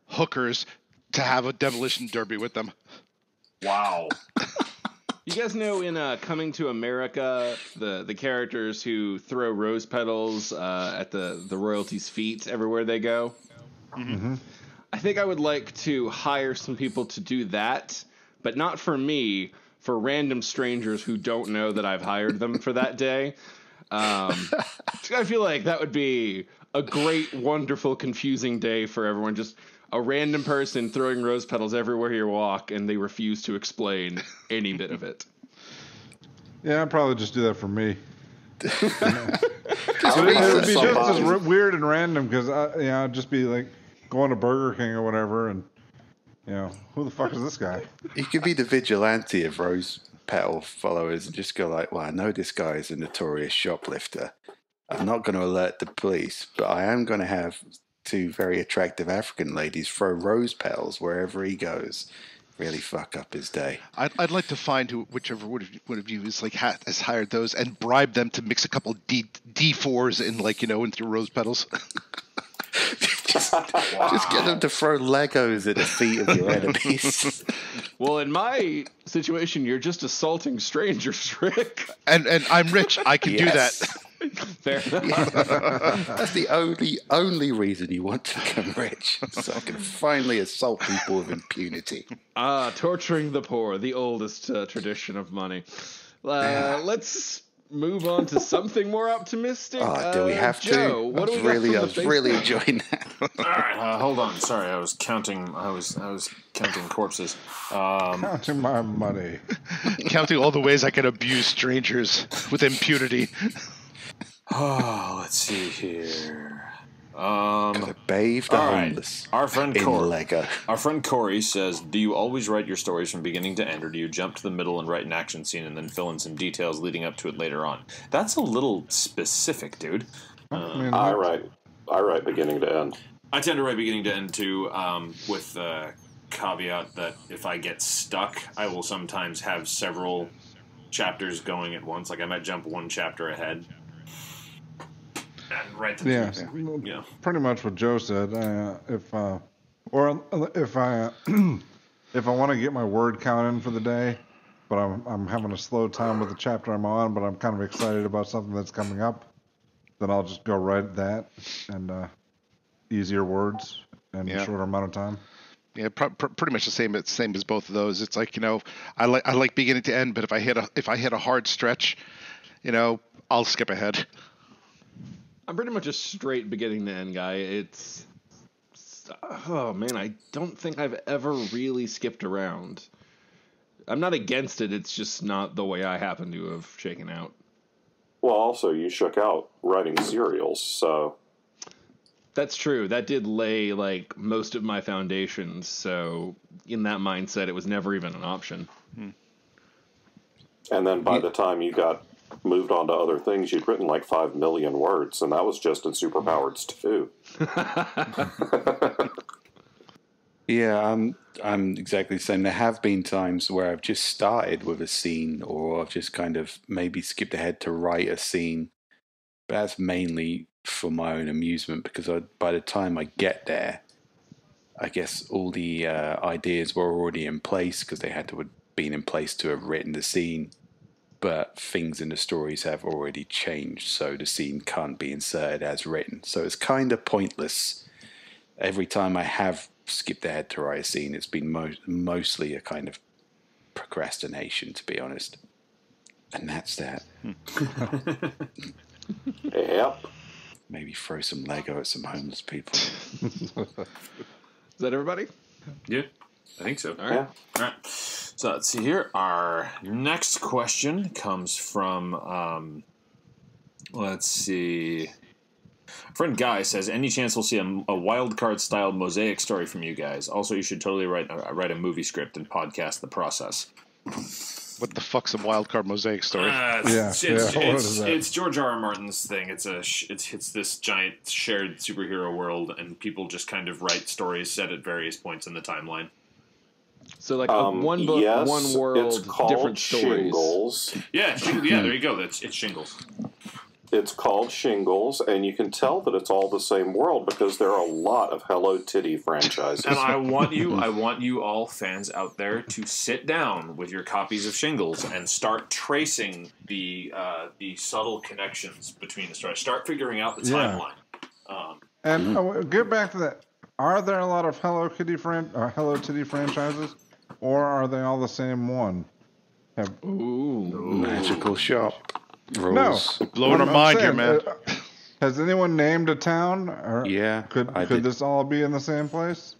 hookers to have a demolition derby with them. Wow. You guys know in Coming to America, the characters who throw rose petals at the royalties' feet everywhere they go? Mm-hmm. I think I would like to hire some people to do that, but not for me, for random strangers who don't know that I've hired them for that day. I feel like that would be a great, wonderful, confusing day for everyone. Just a random person throwing rose petals everywhere you walk, and they refuse to explain any bit of it. Yeah, I'd probably just do that for me. It It would be just as weird and random because I'd just be like going to Burger King or whatever, and who the fuck is this guy? You could be the vigilante of rose petal followers and just go like, well, I know this guy is a notorious shoplifter. I'm not going to alert the police, but I am going to have two very attractive African ladies throw rose petals wherever he goes. Really fuck up his day. I'd like to find whichever one of you is has hired those and bribe them to mix a couple D4s in into rose petals. Just get them to throw Legos at the feet of your enemies. Well, in my situation, you're just assaulting strangers, Rick. And I'm rich. I can do that. Fair enough. That's the only reason you want to become rich, so I can finally assault people with impunity. Torturing the poor, the oldest tradition of money. Let's move on to something more optimistic. Do we have Joe, to? What do we got from the I was really enjoying that. All right, hold on. Sorry, I was counting. I was counting corpses. Counting my money. Counting all the ways I can abuse strangers with impunity. Oh, let's see here. Gotta bathe the homeless. Our friend in Corey. Lego. Our friend Corey says, "Do you always write your stories from beginning to end, or do you jump to the middle and write an action scene and then fill in some details leading up to it later on?" That's a little specific, dude. I write beginning to end. I tend to write beginning to end too, with the caveat that if I get stuck, I will sometimes have several chapters going at once. Like I might jump one chapter ahead. And right to Yeah, pretty much what Joe said. If I if I want to get my word count in for the day, but I'm having a slow time with the chapter I'm on, but I'm kind of excited about something that's coming up, then I'll just go right at that and easier words and shorter amount of time. Yeah, pretty much the same as both of those. It's like, I like beginning to end, but if I hit a hard stretch, I'll skip ahead. I'm pretty much a straight beginning to end guy. Oh man, I don't think I've ever really skipped around. I'm not against it, it's just not the way I happen to have shaken out. Well, also, you shook out writing serials, so... That's true. That did lay, most of my foundations, so in that mindset, it was never even an option. And then by the time you got moved on to other things, you'd written 5 million words, and that was just in Superpowers 2. Yeah, I'm exactly the same. There have been times where I've just started with a scene, or I've just kind of maybe skipped ahead to write a scene. But that's mainly for my own amusement, because by the time I get there, I guess all the ideas were already in place, because they had to have been in place to have written the scene. But things in the stories have already changed, so the scene can't be inserted as written. So it's kind of pointless. Every time I have skipped ahead to write a scene, it's been mostly a kind of procrastination, to be honest. And that's that. Yep. Maybe throw some Lego at some homeless people. Is that everybody? Yeah, I think so. All right. All right. So let's see here. Our next question comes from, let's see. Friend Guy says, any chance we'll see a wild card style mosaic story from you guys? Also, you should totally write a movie script and podcast the process. What the fuck's a wildcard mosaic story? It's George R.R. Martin's thing. It's this giant shared superhero world, and people just kind of write stories set at various points in the timeline. So one book, yes, one world, it's called different stories. Shingles. Yeah, there you go. It's Shingles. It's called Shingles, and you can tell that it's all the same world because there are a lot of Hello Kitty franchises. And I want you all fans out there to sit down with your copies of Shingles and start tracing the subtle connections between the stories. Start figuring out the timeline. And get back to that. Are there a lot of Hello Kitty franchises, or are they all the same one? Magical shop. Rules. No, Blowing our mind here, man. Has anyone named a town? Or Yeah, could this all be in the same place?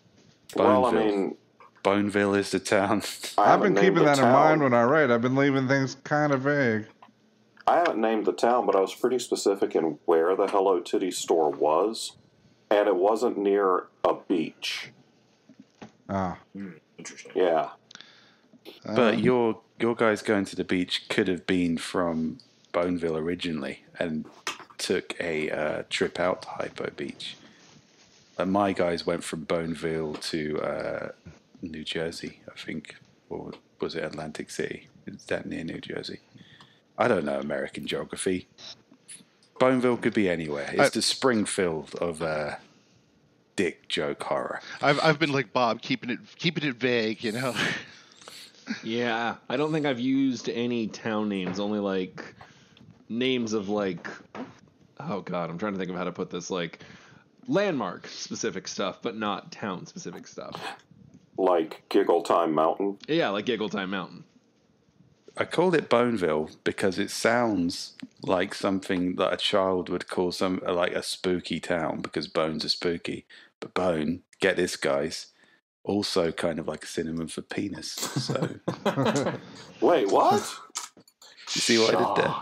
Well, I mean, Boneville is the town. I've been keeping that in mind when I write. I've been leaving things kind of vague. I haven't named the town, but I was pretty specific in where the Hello Kitty store was, and it wasn't near a beach. Interesting. Yeah. But your guys going to the beach could have been from Boneville originally and took a trip out to Hypo Beach. And my guys went from Boneville to New Jersey, I think. Or was it Atlantic City? Is that near New Jersey? I don't know American geography. Boneville could be anywhere. It's the Springfield of dick joke horror. I've been like Bob, keeping it vague, Yeah, I don't think I've used any town names, only names of oh god, I'm trying to think of how to put this, landmark specific stuff, but not town specific stuff. Like Giggle Time Mountain? Yeah, like Giggle Time Mountain. I called it Boneville because it sounds like something that a child would call like a spooky town, because bones are spooky. But bone, get this, guys, also kind of like a synonym for penis. So, Wait, what? You see what I did there?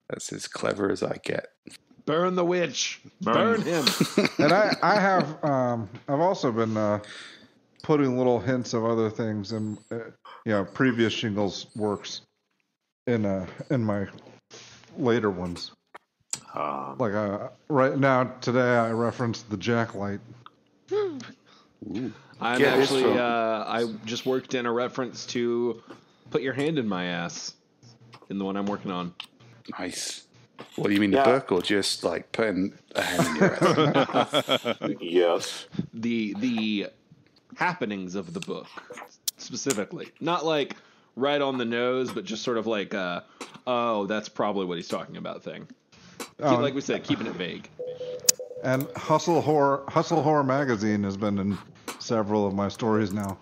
That's as clever as I get. Burn the witch. Burn him. And I've also been putting little hints of other things in previous Shingles works in my later ones. Right now, today I referenced the jacklight. I'm Get this actually, from- I just worked in a reference to Put Your Hand in My Ass in the one I'm working on. Nice. What do you mean, Yeah. the book, or just like putting a hand in your ass? Yes. The happenings of the book, specifically. Not like right on the nose, but just sort of like, oh, that's probably what he's talking about thing. Like we said, keeping it vague. And Hustle Horror Magazine has been in several of my stories now.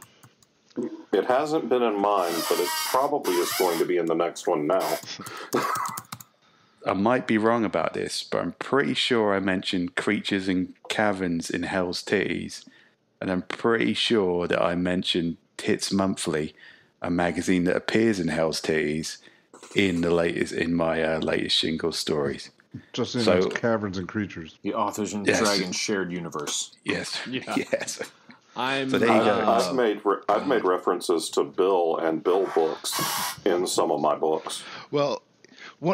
It hasn't been in mine, but it probably is going to be in the next one now. I might be wrong about this, but I'm pretty sure I mentioned Creatures in Caverns in Hell's Titties, and I'm pretty sure that I mentioned Tits Monthly, a magazine that appears in Hell's Titties, in my latest Shingle stories. Just in So- Caverns and Creatures. The Authors and Yes. Dragons shared universe. Yes, Yeah. yes. I'm. So there you go. I've made references to Bill and Bill books in some of my books. Well,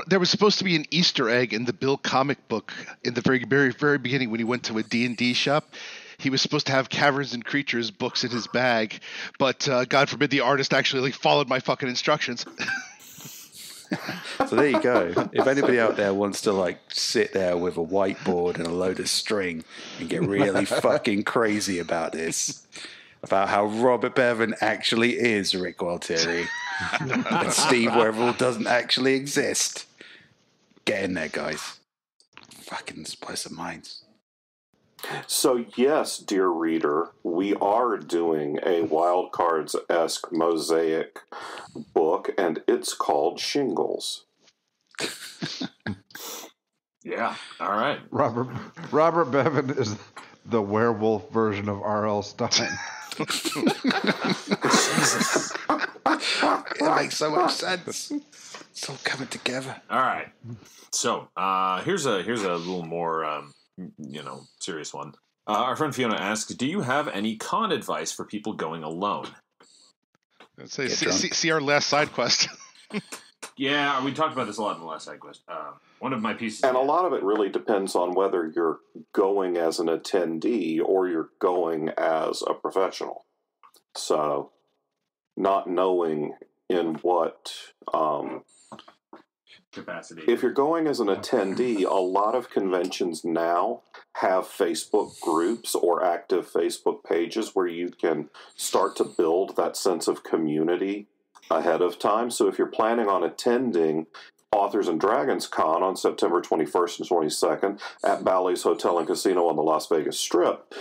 there was supposed to be an Easter egg in the Bill comic book in the very beginning when he went to a D&D shop. He was supposed to have Caverns and Creatures books in his bag, but God forbid the artist actually followed my fucking instructions. So there you go. If anybody out there wants to sit there with a whiteboard and a load of string and get really fucking crazy about this, about how Robert Bevan actually is Rick Gualtieri and Steve Weverill doesn't actually exist, get in there, guys. Fucking blow some minds. So yes, dear reader, we are doing a Wild Cards-esque mosaic book, and it's called Shingles. Yeah. All right. Robert Bevan is the werewolf version of R.L. Stein. It makes so much sense. It's all coming together. All right. So here's a little more serious one. Our friend Fiona asks, "Do you have any con advice for people going alone?" Let's say, see our last side quest. Yeah, we talked about this a lot in the last side quest. One of my pieces, And a lot of it really depends on whether you're going as an attendee or you're going as a professional. So, not knowing in what capacity. if you're going as an attendee, a lot of conventions now have Facebook groups or active Facebook pages where you can start to build that sense of community ahead of time. So if you're planning on attending Authors and Dragons Con on September 21st and 22nd at Bally's Hotel and Casino on the Las Vegas Strip,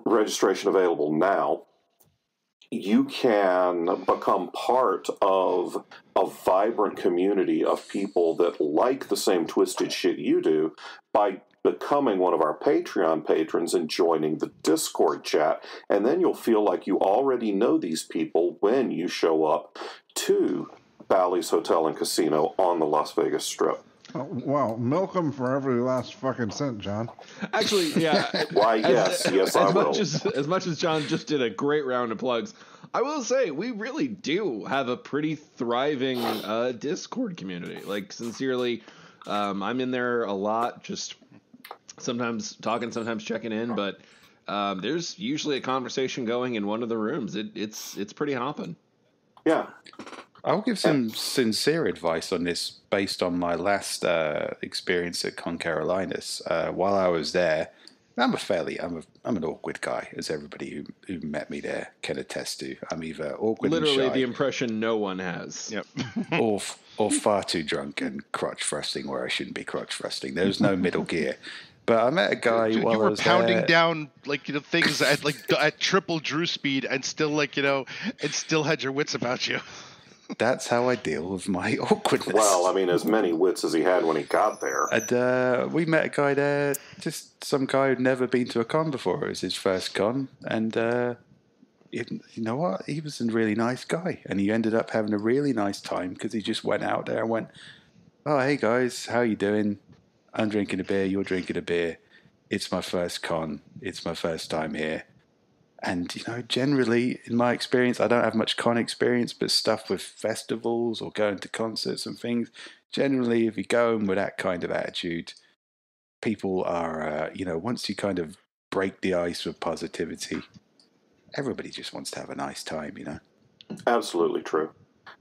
registration available now. You can become part of a vibrant community of people that like the same twisted shit you do by becoming one of our Patreon patrons and joining the Discord chat. And then you'll feel like you already know these people when you show up to Bally's Hotel and Casino on the Las Vegas Strip. Oh, wow, milk them for every last fucking cent, John. Actually, yeah. Why, yes, I will. As much as John just did a great round of plugs, I will say we really do have a pretty thriving Discord community. Like, sincerely, I'm in there a lot, just sometimes talking, sometimes checking in, but there's usually a conversation going in one of the rooms. It's pretty hopping. Yeah. I'll give some sincere advice on this based on my last experience at Con Carolinas. While I was there, I'm an awkward guy, as everybody who met me there can attest to. I'm either awkward Literally and shy, the impression no one has. Yep. or far too drunk and crotch thrusting where I shouldn't be crotch thrusting. There's no middle gear. But I met a guy You while I were was pounding there. down things at triple Drew speed and still and still had your wits about you. That's how I deal with my awkwardness. Well, I mean, as many wits as he had when he got there. And we met a guy there, just some guy who'd never been to a con before. It was his first con. And you know what? He was a really nice guy. And he ended up having a really nice time because he just went out there and went, "Oh, hey guys, how you doing? I'm drinking a beer, you're drinking a beer. It's my first con. It's my first time here." And, generally, in my experience, I don't have much con experience, but stuff with festivals or going to concerts and things, generally, if you go in with that kind of attitude, people are, once you kind of break the ice with positivity. Everybody just wants to have a nice time, you know? Absolutely true.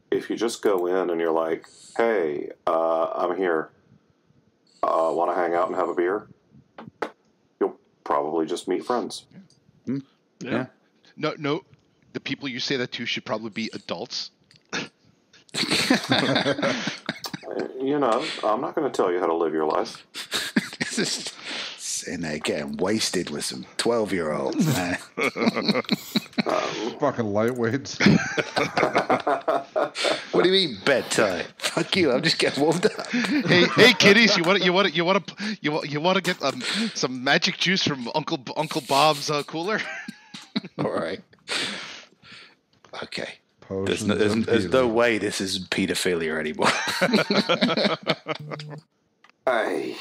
If you just go in and you're like, hey, I'm here, want to hang out and have a beer? You'll probably just meet friends. Yeah. No, the people you say that to should probably be adults. You know, I'm not going to tell you how to live your life. This is sitting there getting wasted with some 12-year-olds, man. Fucking lightweights. What do you mean bedtime? Fuck you! I'm just getting warmed up. Hey, kiddies, you want to get some magic juice from Uncle Bob's cooler? All right. Okay. Potions There's no way this is pedophilia anymore. Hey.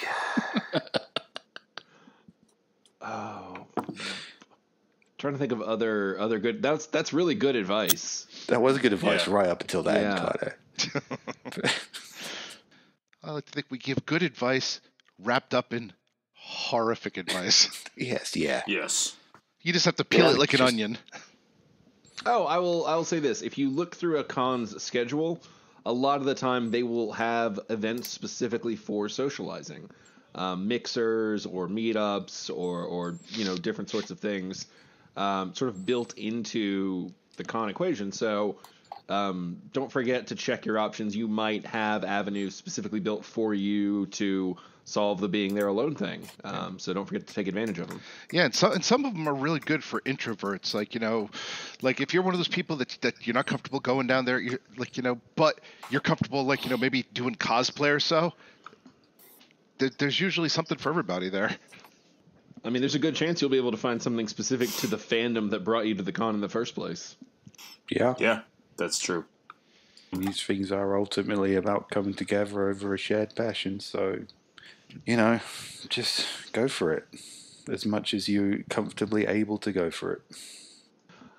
Oh, trying to think of other good. That's really good advice. That was good advice right up until the end, Yeah. Carter. I like to think we give good advice wrapped up in horrific advice. Yes, yeah. Yes. You just have to peel Yeah, it like an just- onion. Oh, I will say this. If you look through a con's schedule, a lot of the time they will have events specifically for socializing. Mixers or meetups or different sorts of things sort of built into the con equation. So don't forget to check your options. You might have avenues specifically built for you to solve the being there alone thing. So don't forget to take advantage of them. Yeah, and some of them are really good for introverts. Like if you're one of those people that you're not comfortable going down there, but you're comfortable maybe doing cosplay or so. There's usually something for everybody there. I mean, there's a good chance you'll be able to find something specific to the fandom that brought you to the con in the first place. Yeah. Yeah, that's true. These things are ultimately about coming together over a shared passion. So, just go for it as much as you're comfortably able to go for it.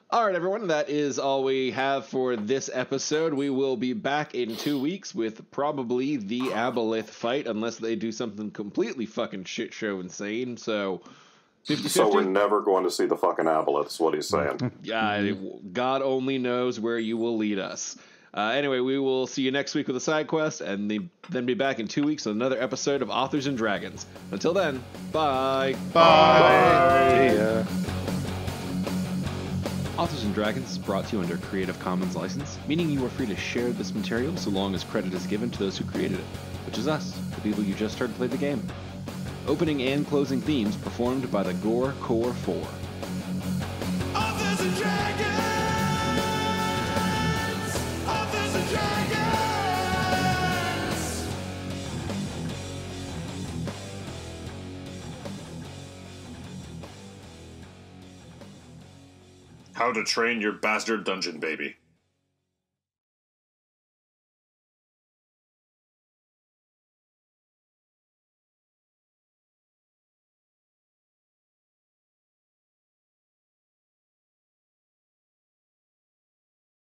All right, everyone, that is all we have for this episode. We will be back in 2 weeks with probably the Aboleth fight, unless they do something completely fucking shit show insane. So, 50-50? So we're never going to see the fucking aboleth, is what he's saying. Yeah, God only knows where you will lead us. Anyway, we will see you next week with a side quest, and then be back in 2 weeks with another episode of Authors and Dragons. Until then, bye. Bye. Yeah. Authors and Dragons is brought to you under Creative Commons license, meaning you are free to share this material so long as credit is given to those who created it, which is us, the people you just heard play the game. Opening and closing themes performed by the Gore Core 4. Authors and Dragons! Authors and Dragons! How to Train Your Bastard Dungeon Baby.